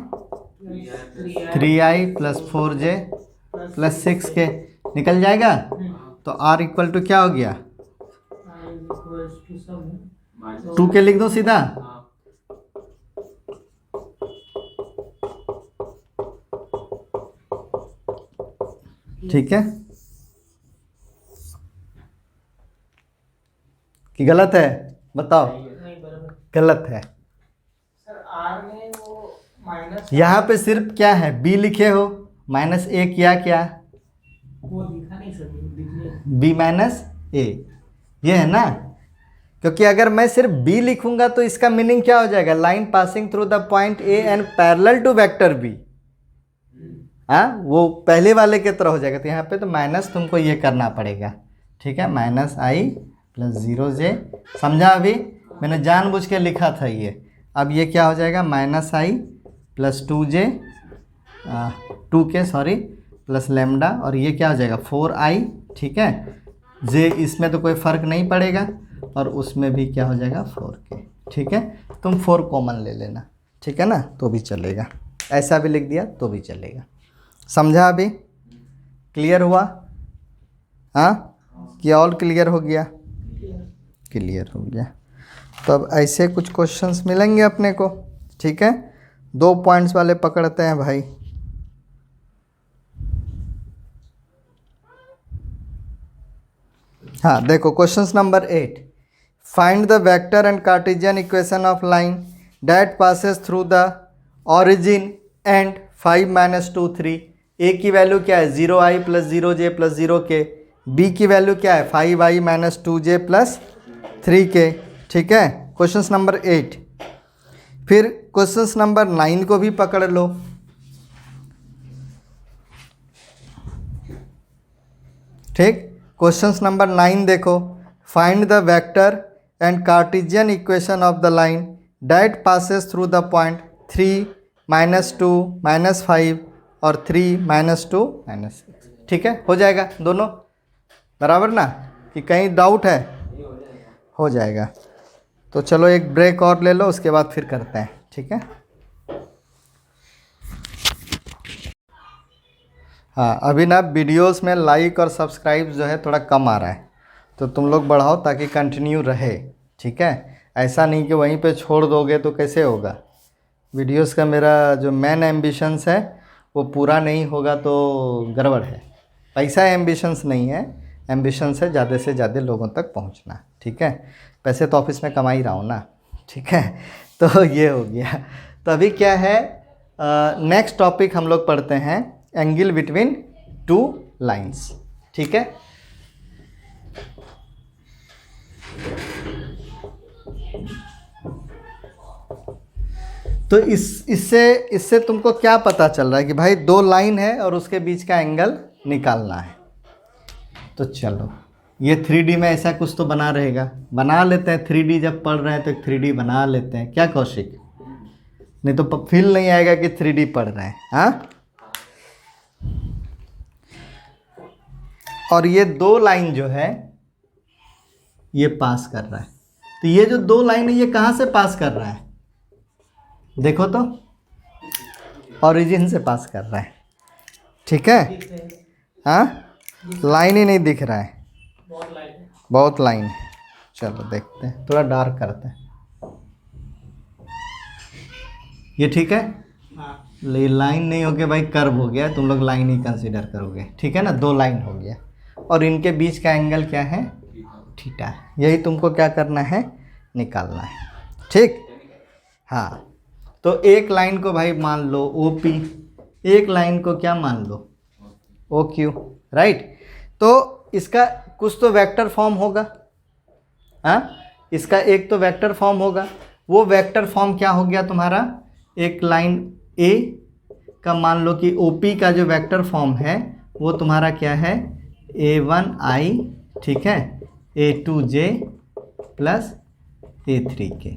3i plus 4j plus 6k, निकल जाएगा। तो r इक्वल टू क्या हो गया, 2k लिख दो सीधा, ठीक है। कि गलत है? बताओ। नहीं बराबर। गलत है। सर आर में वो माइनस यहाँ पे सिर्फ क्या है, बी लिखे हो, माइनस ए किया क्या, वो दिखा नहीं सर, दिखने बी माइनस ए, ये है ना। क्योंकि अगर मैं सिर्फ बी लिखूंगा तो इसका मीनिंग क्या हो जाएगा, line passing through the point A and parallel to vector b. हाँ, वो पहले वाले की तरह हो जाएगा। तो यहाँ पे तो माइनस तुमको ये करना पड़ेगा, ठीक है, माइनस आई प्लस 0j। समझा? अभी मैंने जानबूझ के लिखा था ये। अब ये क्या हो जाएगा, minus i plus 2j 2k sorry plus lambda, और ये क्या हो जाएगा 4i, ठीक है। जे इसमें तो कोई फ़र्क नहीं पड़ेगा, और उसमें भी क्या हो जाएगा 4k, ठीक है। तुम 4 कॉमन ले लेना, ठीक है ना, तो भी चलेगा। ऐसा भी लिख दिया तो भी चलेगा। समझा? अभी क्लियर हुआ? हाँ, कि ऑल क्लियर हो गया? क्लियर हो गया। तो अब ऐसे कुछ क्वेश्चंस मिलेंगे अपने को, ठीक है। 2 पॉइंट्स वाले पकड़ते हैं भाई। हाँ देखो, questions number 8, find the vector and Cartesian equation of line that passes through the origin and 5 - 2 3। A की वैल्यू क्या है 0i plus 0j plus 0k, b की वैल्यू क्या है 5i - 2j प्लस 3k, ठीक है। Questions number 8। फिर questions number 9 को भी पकड़ लो। ठीक, क्वेश्चंस नंबर 9 देखो, find the vector and Cartesian equation of the line that passes through the point 3 - 2 -5 और 3 - 2 -6, ठीक है। हो जाएगा दोनों बराबर ना, कि कहीं डाउट है? हो जाएगा। तो चलो एक ब्रेक और ले लो, उसके बाद फिर करते हैं, ठीक है। हाँ, अभी ना वीडियोस में लाइक और सब्सक्राइब जो है थोड़ा कम आ रहा है, तो तुम लोग बढ़ाओ ताकि कंटिन्यू रहे, ठीक है। ऐसा नहीं कि वहीं पे छोड़ दोगे तो कैसे होगा। वीडियोस का मेरा जो मेन एम्बिशंस है वो पूरा नहीं होगा तो गड़बड़ है। पैसा एम्बिशंस नहीं है, एम्बिशंस है ज़्यादा से ज़्यादा लोगों तक पहुंचना, ठीक है। पैसे तो ऑफिस में कमा ही रहा हूँ ना, ठीक है। तो ये हो गया। तो अभी क्या है, नेक्स्ट टॉपिक हम लोग पढ़ते हैं, एंगल बिटवीन 2 लाइंस, ठीक है। तो इससे तुमको क्या पता चल रहा है कि भाई 2 लाइन है और उसके बीच का एंगल निकालना है। तो चलो, ये 3D में ऐसा कुछ तो बना रहेगा, बना लेते हैं। 3D जब पढ़ रहे हैं तो 3D बना लेते हैं, क्या कौशिक? नहीं तो फील नहीं आएगा कि 3D पढ़ रहे हैं। हाँ, और ये 2 लाइन जो है ये पास कर रहा है। तो ये जो 2 लाइन है ये कहाँ से पास कर रहा है, देखो तो, ओरिजिन से पास कर रहा है, ठीक है। हाँ, लाइन ही नहीं दिख रहा है, बहुत लाइन है। चलो देखते हैं, थोड़ा डार्क करते हैं, ये ठीक है। लाइन नहीं हो गया भाई, कर्व हो गया, तुम लोग लाइन ही कंसीडर करोगे, ठीक है ना। 2 लाइन हो गया और इनके बीच का एंगल क्या है, थीटा। यही तुमको क्या करना है, निकालना है, ठीक। हाँ, तो एक लाइन को भाई मान लो OP, एक लाइन को क्या मान लो OQ, राइट। तो इसका कुछ तो वेक्टर फॉर्म होगा, हाँ, इसका एक तो वेक्टर फॉर्म होगा। वो वेक्टर फॉर्म क्या हो गया तुम्हारा, एक लाइन A का मान लो कि OP का जो वेक्टर फॉर्म है वो तुम्हारा क्या है A1i, ठीक है, A2j प्लस A3k,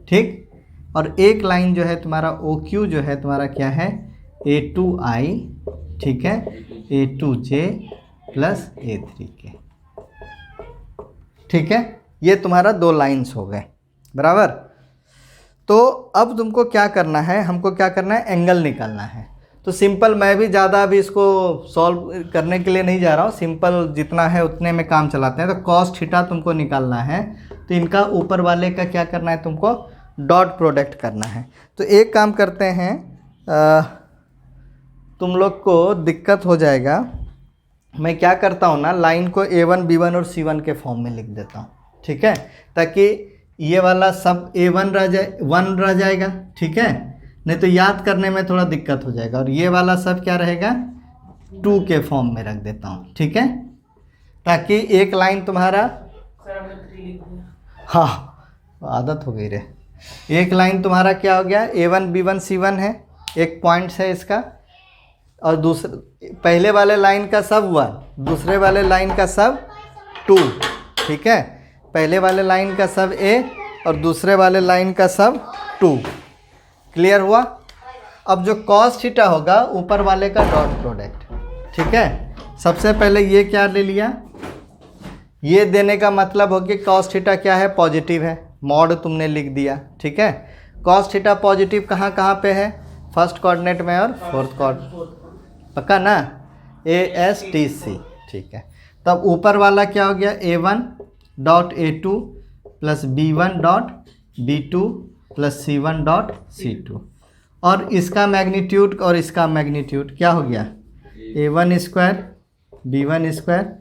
ठीक। और एक लाइन जो है तुम्हारा OQ जो है तुम्हारा क्या है A2i, ठीक है, A2j प्लस A3k, ठीक है। ये तुम्हारा 2 लाइंस हो गए बराबर। तो अब तुमको क्या करना है, हमको क्या करना है, एंगल निकालना है। तो सिंपल, मैं भी ज़्यादा अभी इसको सॉल्व करने के लिए नहीं जा रहा हूँ, सिंपल जितना है उतने में काम चलाते हैं। तो कॉस थीटा तुमको निकालना है, तो इनका ऊपर वाले का क्या करना है, तुमको डॉट प्रोडक्ट करना है। तो एक काम करते हैं, तुम लोग को दिक्कत हो जाएगा, मैं क्या करता हूँ ना, लाइन को A1 B1 और C1 के फॉर्म में लिख देता हूँ, ठीक है, ताकि ये वाला सब A1 रह जाए, 1 रह जाएगा, ठीक है, नहीं तो याद करने में थोड़ा दिक्कत हो जाएगा। और ये वाला सब क्या रहेगा, 2 के फॉर्म में रख देता हूँ, ठीक है, ताकि एक लाइन तुम्हारा, सर हमने 3 लिख दिया। हाँ आदत हो गई रे, एक लाइन तुम्हारा क्या हो गया, A1 B1 C1 है, एक पॉइंट्स है इसका, और दूसरे पहले वाले लाइन का सब 1, दूसरे वाले लाइन का सब 2, ठीक है, पहले वाले लाइन का सब A और दूसरे वाले लाइन का सब 2। क्लियर हुआ। अब जो कॉस थीटा होगा ऊपर वाले का डॉट प्रोडक्ट, ठीक है, सबसे पहले ये क्या ले लिया, ये देने का मतलब हो कि कॉस थीटा क्या है, पॉजिटिव है, मॉड तुमने लिख दिया, ठीक है। कॉस थीटा पॉजिटिव कहाँ कहाँ पे है, फर्स्ट कोऑर्डिनेट में और फोर्थ कोऑर्डिनेट, पक्का ना, ASTC, ठीक है। तब ऊपर वाला क्या हो गया, A1 dot A2 plus B1 dot B2 plus C1 dot C2, और इसका मैग्नीट्यूड और इसका मैग्नीट्यूड क्या हो गया, A1 square B1 square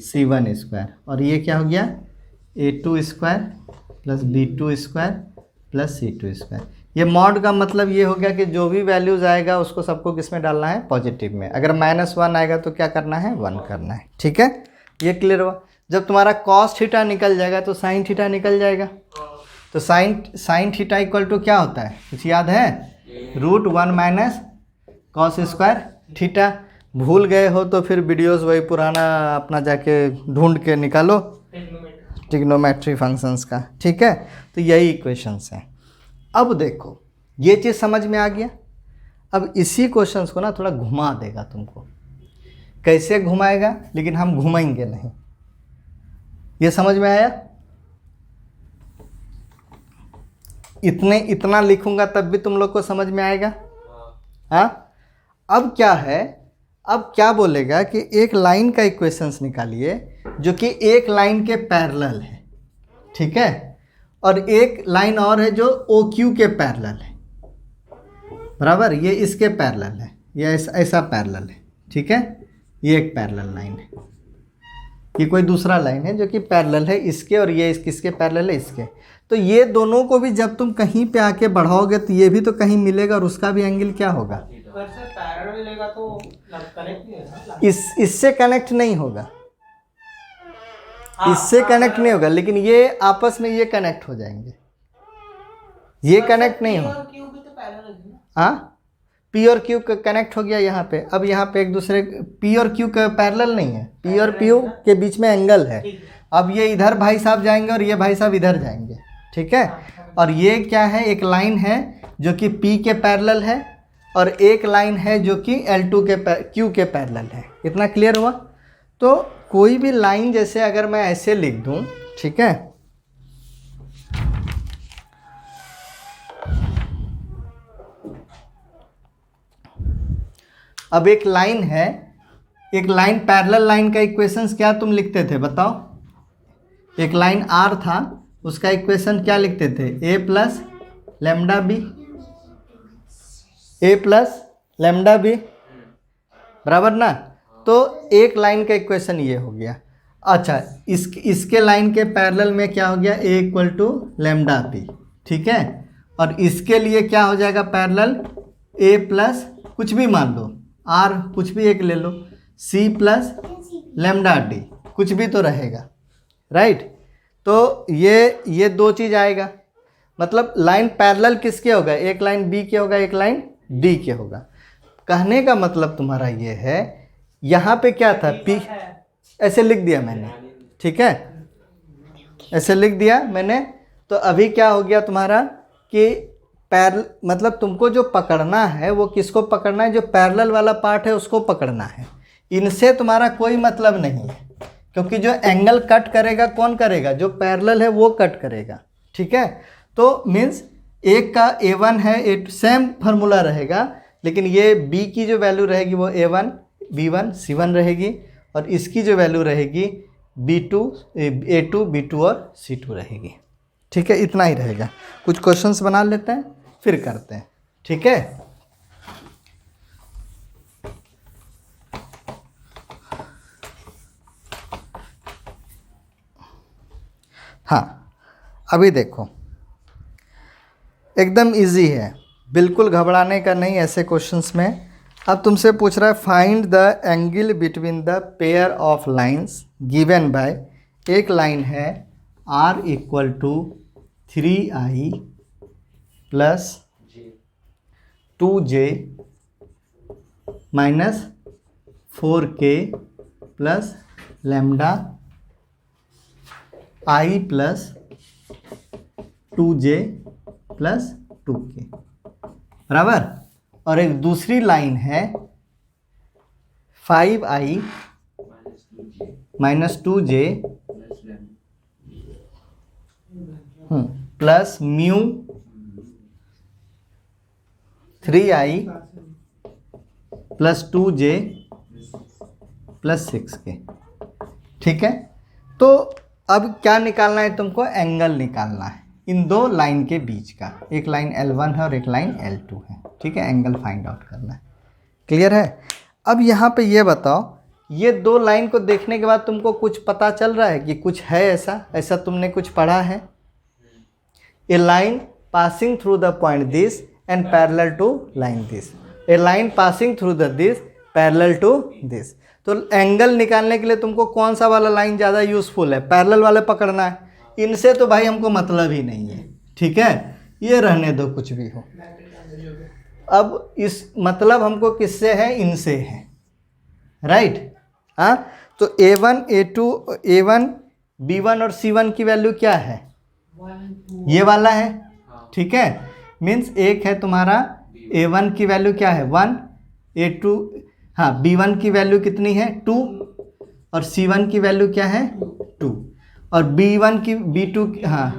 C1 square, और ये क्या हो गया, A2 square plus B2 square plus C2 square. ये मॉड का मतलब ये हो गया कि जो भी वैल्यूज़ आएगा उसको सबको किस में डालना है, पॉजिटिव में। अगर -1 आएगा तो क्या करना है, 1 करना है, ठीक है, ये क्लियर हुआ। जब तुम्हारा कॉस थीटा निकल जाएगा तो साइन थीटा निकल जाएगा, तो साइन थीटा इक्वल टू क्या होता है, कुछ याद है, √1 माइनस कॉस स्क्वायर थीटा। भूल गए हो तो फिर वीडियोस वही पुराना अपना जाके ढूंढ के निकालो, ट्रिग्नोमेट्री फंक्शंस का, ठीक है। तो यही इक्वेशंस हैं। अब देखो ये चीज़ समझ में आ गया। अब इसी क्वेश्चंस को ना थोड़ा घुमा देगा तुमको, कैसे घुमाएगा, लेकिन हम घुमाएंगे नहीं, ये समझ में आया। इतना लिखूंगा तब भी तुम लोग को समझ में आएगा। हाँ, अब क्या है, अब क्या बोलेगा कि एक लाइन का इक्वेशंस निकालिए जो कि एक लाइन के पैरेलल है, ठीक है, और एक लाइन और है जो OQ के पैरेलल है, बराबर, ये इसके पैरेलल है, ये ऐसा पैरेलल है, ठीक है, ये एक पैरेलल लाइन है, ये कोई दूसरा लाइन है जो कि पैरेलल है इसके, और ये किसके पैरेलल है, इसके। तो ये दोनों को भी जब तुम कहीं पे आके बढ़ाओगे तो ये भी तो कहीं मिलेगा और उसका भी एंगल क्या होगा, पैरेलल लेगा तो कनेक्ट नहीं है, इससे कनेक्ट नहीं होगा, इससे कनेक्ट नहीं होगा, लेकिन ये आपस में ये कनेक्ट हो जाएंगे, ये कनेक्ट नहीं होगा। हाँ, P और Q कनेक्ट हो गया यहाँ पे। अब यहाँ पे एक दूसरे P और Q का पैरेलल नहीं है, P और Q के बीच में एंगल है। अब ये इधर भाई साहब जाएंगे और ये भाई साहब इधर जाएंगे, ठीक है, और ये क्या है, एक लाइन है जो कि P के पैरेलल है और एक लाइन है जो कि L2 के Q के पैरेलल है। इतना क्लियर हुआ। तो कोई भी लाइन जैसे अगर मैं ऐसे लिख दूं, ठीक है, अब एक लाइन है, एक लाइन पैरेलल लाइन का इक्वेशंस क्या तुम लिखते थे बताओ, एक लाइन R था, उसका इक्वेशन क्या लिखते थे, A plus lambda b, A plus lambda b, बराबर ना। तो एक लाइन का इक्वेशन ये हो गया। अच्छा, इसके लाइन के पैरेलल में क्या हो गया, A equal to lambda b, ठीक है, और इसके लिए क्या हो जाएगा पैरेलल, A प्लस कुछ भी मान लो, R कुछ भी एक ले लो, C प्लस लैम्डा डी, कुछ भी तो रहेगा, राइट। तो ये दो चीज़ आएगा, मतलब लाइन पैरेलल किसके होगा, एक लाइन B के होगा, एक लाइन D के होगा। कहने का मतलब तुम्हारा ये है, यहाँ पे क्या था, P ऐसे लिख दिया मैंने, ठीक है, ऐसे लिख दिया मैंने। तो अभी क्या हो गया तुम्हारा कि मतलब तुमको जो पकड़ना है वो किसको पकड़ना है, जो पैरेलल वाला पार्ट है उसको पकड़ना है। इनसे तुम्हारा कोई मतलब नहीं है, क्योंकि जो एंगल कट करेगा कौन करेगा, जो पैरेलल है वो कट करेगा, ठीक है। तो मीन्स एक का A1 है, सेम फार्मूला रहेगा, लेकिन ये B की जो वैल्यू रहेगी वो A1 B1 C1 रहेगी, और इसकी जो वैल्यू रहेगी B2 A2 B2 और C2 रहेगी, ठीक है। इतना ही रहेगा। कुछ क्वेश्चंस बना लेते हैं फिर करते हैं, ठीक है। हाँ, अभी देखो एकदम इजी है, बिल्कुल घबराने का नहीं ऐसे क्वेश्चंस में। अब तुमसे पूछ रहा है find the angle between the pair of lines given by, एक लाइन है r equal to 3i plus 2j minus 4k plus lambda i plus 2j plus 2k बराबर। और एक दूसरी लाइन है 5i minus 2j plus mu 3i plus 2j plus 6k। ठीक है, तो अब क्या निकालना है तुमको? एंगल निकालना है इन दो लाइन के बीच का। एक लाइन L1 है और एक लाइन L2 है। ठीक है, एंगल फाइंड आउट करना है। क्लियर है? अब यहाँ पे ये बताओ, ये दो लाइन को देखने के बाद तुमको कुछ पता चल रहा है कि कुछ है ऐसा तुमने कुछ पढ़ा है? A line passing through the point this and parallel to line this, a line passing through the this parallel to this. तो एंगल निकालने के लिए तुमको कौन सा वाला लाइन ज़्यादा यूज़फुल है? पैरेलल वाले पकड़ना है। इनसे तो भाई हमको मतलब ही नहीं है। ठीक है, ये रहने दो कुछ भी हो। अब इस मतलब हमको किससे है? इनसे है, राइट? हाँ, तो A1 A2 A1 B1 और C1 की वैल्यू क्या है? ये वाला है। ठीक है, मीन्स एक है तुम्हारा A1 की वैल्यू क्या है? 1, A2 हाँ B1 की वैल्यू कितनी है? 2, और C1 की वैल्यू क्या है? 2, और B1 की B2 हाँ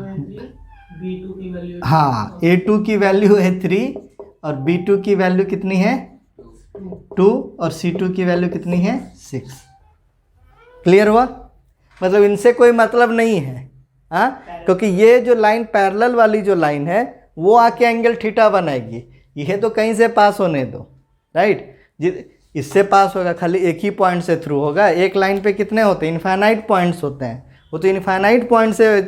B2 की वैल्यू हाँ A2 की वैल्यू है 3, और B2 की वैल्यू कितनी है? 2, और C2 की वैल्यू कितनी है? 6। क्लियर हुआ? मतलब इनसे कोई मतलब नहीं है। हाँ, क्योंकि ये जो लाइन पैरेलल वाली जो लाइन है वो आके एंगल थीटा बनाएगी। यह तो कहीं से पास होने दो, राइट? इससे पास होगा, खाली एक ही पॉइंट से थ्रू होगा। एक लाइन पे कितने होते हैं? इनफाइनाइट पॉइंट्स होते हैं। वो तो इनफाइनाइट पॉइंट से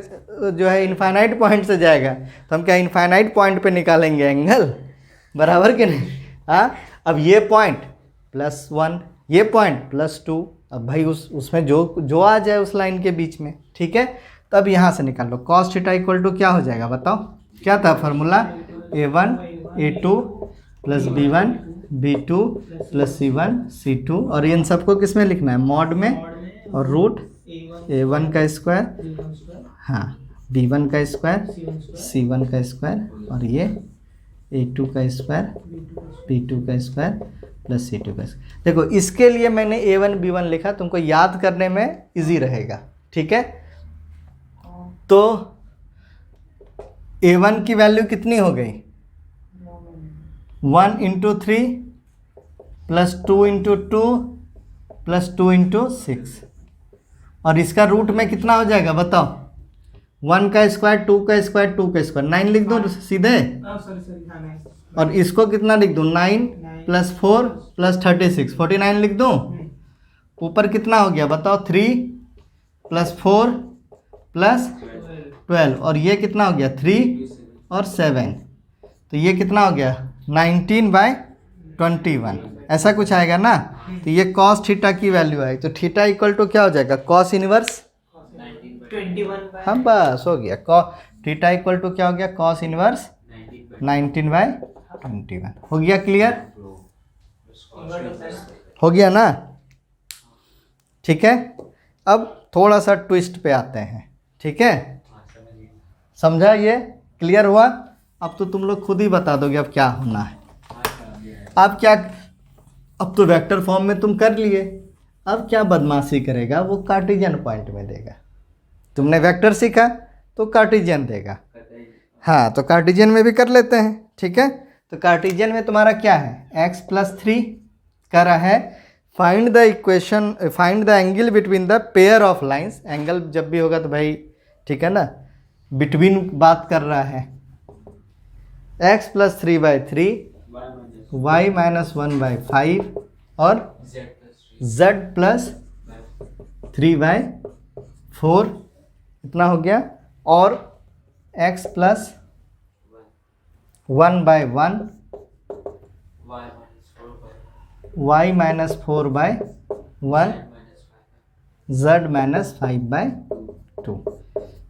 जो है इनफाइनाइट पॉइंट से जाएगा, तो हम क्या इनफाइनाइट पॉइंट पे निकालेंगे एंगल? बराबर कि नहीं? हाँ, अब ये पॉइंट +1, ये पॉइंट +2। अब भाई उसमें जो आ जाए उस लाइन के बीच में। ठीक है, तो अब यहाँ से निकाल लो। कॉस थीटा इक्वल टू क्या हो जाएगा बताओ? क्या था formula? A1 A2 plus B1 B2 plus C1 C2, और इन सबको किस में लिखना है? मॉड में, और रूट A1 का स्क्वायर, हाँ B1 का स्क्वायर, C1 का स्क्वायर, और ये A2 का स्क्वायर B2 का स्क्वायर प्लस C2 का स्क्वायर। देखो, इसके लिए मैंने A1 B1 लिखा, तुमको याद करने में इजी रहेगा। ठीक है, तो A1 की वैल्यू कितनी हो गई? 1 × 3 प्लस 2 × 2 प्लस 2 × 6, और इसका रूट में कितना हो जाएगा बताओ? 1 का स्क्वायर 2 का स्क्वायर 2 का स्क्वायर, 9 लिख दूँ सीधे? और इसको कितना लिख दूँ? 9 + 4 + 36, 49 लिख दूँ? ऊपर कितना हो गया बताओ? 3 + 4 + 12, और ये कितना हो गया? 3 और 7, तो ये कितना हो गया? 19/21, ऐसा कुछ आएगा ना? तो ये cos थीटा की वैल्यू आई, तो थीटा इक्वल टू क्या हो जाएगा? cos इनवर्स 21/, हाँ बस हो गया। थीटा इक्वल टू क्या हो गया? cos inverse 19/21। हो गया क्लियर? हो गया ना? ठीक है, अब थोड़ा सा ट्विस्ट पे आते हैं। ठीक है, समझा? ये क्लियर हुआ? अब तो तुम लोग खुद ही बता दोगे अब क्या होना है। अब तो वेक्टर फॉर्म में तुम कर लिए, अब क्या बदमाशी करेगा? वो कार्टेशियन पॉइंट में देगा। तुमने वेक्टर सीखा तो कार्टेशियन देगा। हाँ, तो कार्टेशियन में भी कर लेते हैं। ठीक है, तो कार्टेशियन में तुम्हारा क्या है? x + 3 कर रहा है find the angle between the pair of lines. Angle जब भी होगा तो भाई ठीक है ना, बिटवीन बात कर रहा है। x + 3/3 y - 1/5 और z + 3/4, इतना हो गया और x plus 1/1 y minus 4/1 z minus 5/2।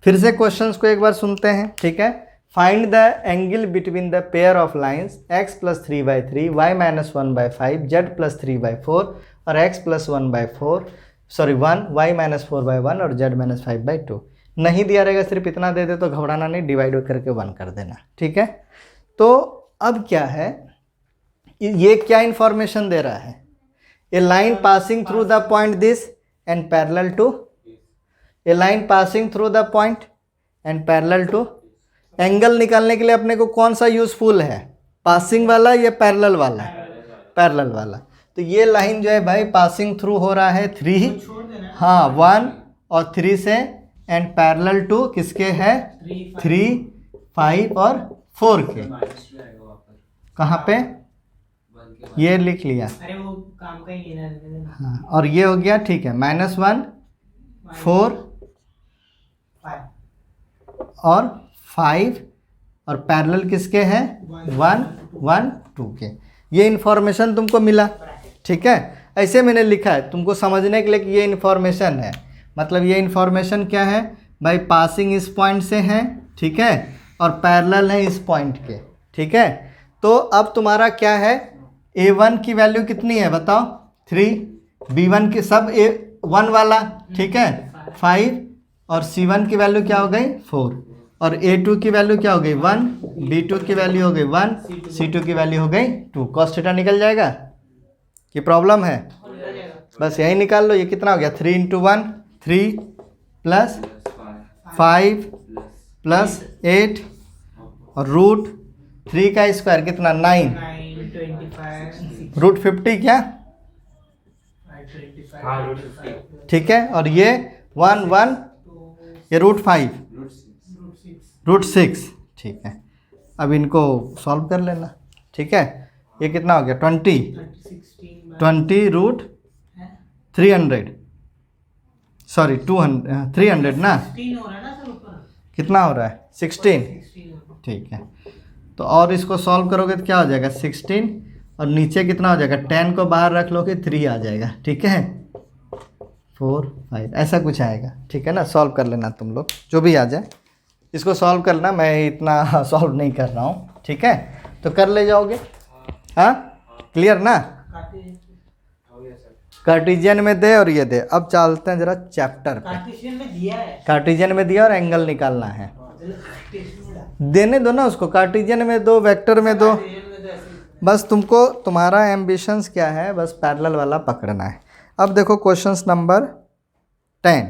फिर से क्वेश्चंस को एक बार सुनते हैं, ठीक है। Find the angle between the pair of lines x plus 3/3 y minus 1/5 z plus 3/4 और x प्लस 1 y माइनस 4/1 और z माइनस 5/2। नहीं दिया रहेगा, सिर्फ इतना दे दे तो घबराना नहीं, डिवाइड करके 1 कर देना, ठीक है। तो अब क्या है, ये क्या इंफॉर्मेशन दे रहा है, a line passing through the point this and parallel to, a line passing through the point and parallel to. Angle निकालने के लिए अपने को कौन सा यूजफुल है, पासिंग वाला या पैरेलल वाला? पैरेलल वाला। तो ये लाइन जो है भाई पासिंग थ्रू हो रहा है 3, हाँ 1 और 3 से, एंड पैरेलल टू किसके है, 3, 5 और 4 के। कहाँ पे, ये लिख लिया, अरे वो काम का ही है ना। हाँ, और ये हो गया, ठीक है, -1 4 और 5 और पैरेलल किसके हैं, 1 1 2 के। ये इन्फॉर्मेशन तुमको मिला, ठीक है। ऐसे मैंने लिखा है तुमको समझने के लिए कि ये इन्फॉर्मेशन है, मतलब ये इन्फॉर्मेशन क्या है भाई, पासिंग इस पॉइंट से है, ठीक है, और पैरेलल है इस पॉइंट के, ठीक है। तो अब तुम्हारा क्या है, a1 की वैल्यू कितनी है बताओ, 3, b1 की सब a1 वाला, ठीक है, 5 और c1 की वैल्यू क्या हो गई, 4 और a2 की वैल्यू क्या हो गई, 1, b2 की वैल्यू हो गई 1, c2 की वैल्यू हो गई 2। cos थीटा निकल जाएगा कि प्रॉब्लम है, बस यही निकाल लो। ये कितना हो गया, 3 × 1 3 प्लस 5 प्लस 8 और √3 का स्क्वायर कितना, 9, 25 √50 क्या, ठीक है। और ये 1 1 ये √5 √6, ठीक है। अब इनको सॉल्व कर लेना, ठीक है। ये कितना हो गया, 20 √300, सॉरी 300 ना, कितना हो रहा है, 16, ठीक है। तो और इसको सॉल्व करोगे तो क्या हो जाएगा, 16 और नीचे कितना हो जाएगा, 10 को बाहर रख लो कि 3 आ जाएगा, ठीक है, 4 5 ऐसा कुछ आएगा, ठीक है ना। सॉल्व कर लेना तुम लोग, जो भी आ जाए इसको सॉल्व करना, मैं इतना सॉल्व नहीं कर रहा हूँ, ठीक है। तो कर ले जाओगे, हाँ क्लियर ना। कार्टेशियन में दे और ये दे। अब चलते हैं जरा चैप्टर पे। कार्टेशियन में दिया है, कार्टेशियन में दिया और एंगल निकालना है, देने दो ना उसको, कार्टेशियन में दो, वेक्टर में दो, बस तुमको तुम्हारा एम्बिशंस क्या है, बस पैरेलल वाला पकड़ना है। अब देखो questions number 10,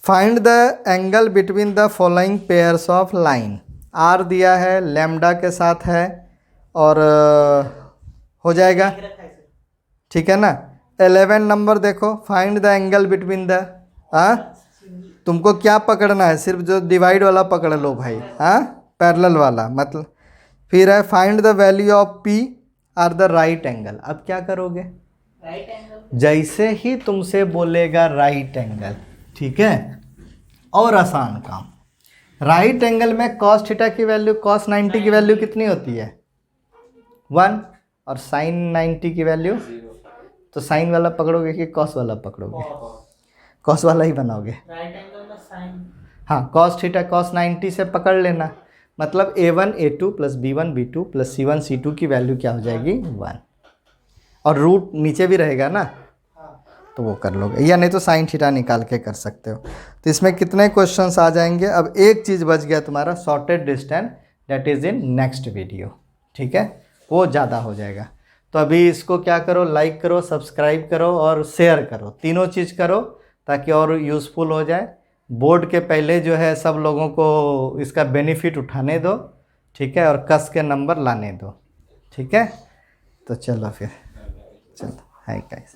find the angle between the following pairs of line. R दिया है, लैम्डा के साथ है और हो जाएगा, ठीक है ना। 11 नंबर देखो, find the angle between the, तुमको क्या पकड़ना है, सिर्फ जो डिवाइड वाला पकड़ लो भाई, पैरेलल वाला मतलब। फिर है find the value of P R the right angle. अब क्या करोगे, राइट एंगल, जैसे ही तुमसे बोलेगा राइट एंगल, ठीक है, और आसान काम। राइट एंगल में cos थीटा की वैल्यू, cos 90 की वैल्यू कितनी होती है, 1, और sin 90 की वैल्यू, तो साइन वाला पकड़ोगे कि cos वाला पकड़ोगे, cos वाला ही बनाओगे। राइट एंगल में साइन, हाँ cos थीटा cos 90 से पकड़ लेना, मतलब a1 a2 plus b1 b2 plus c1 c2 की वैल्यू क्या हो जाएगी, 1, और रूट नीचे भी रहेगा ना, तो वो कर लोगे, या नहीं तो साइन थीटा निकाल के कर सकते हो। तो इसमें कितने क्वेश्चंस आ जाएंगे। अब एक चीज़ बच गया तुम्हारा, shorted distance, that is in next video, ठीक है, वो ज़्यादा हो जाएगा। तो अभी इसको क्या करो, लाइक करो, सब्सक्राइब करो और शेयर करो, तीनों चीज़ करो ताकि और यूज़फुल हो जाए। बोर्ड के पहले जो है सब लोगों को इसका बेनिफिट उठाने दो, ठीक है, और कस के नंबर लाने दो, ठीक है। तो चलो फिर, चलो हाय गाइस।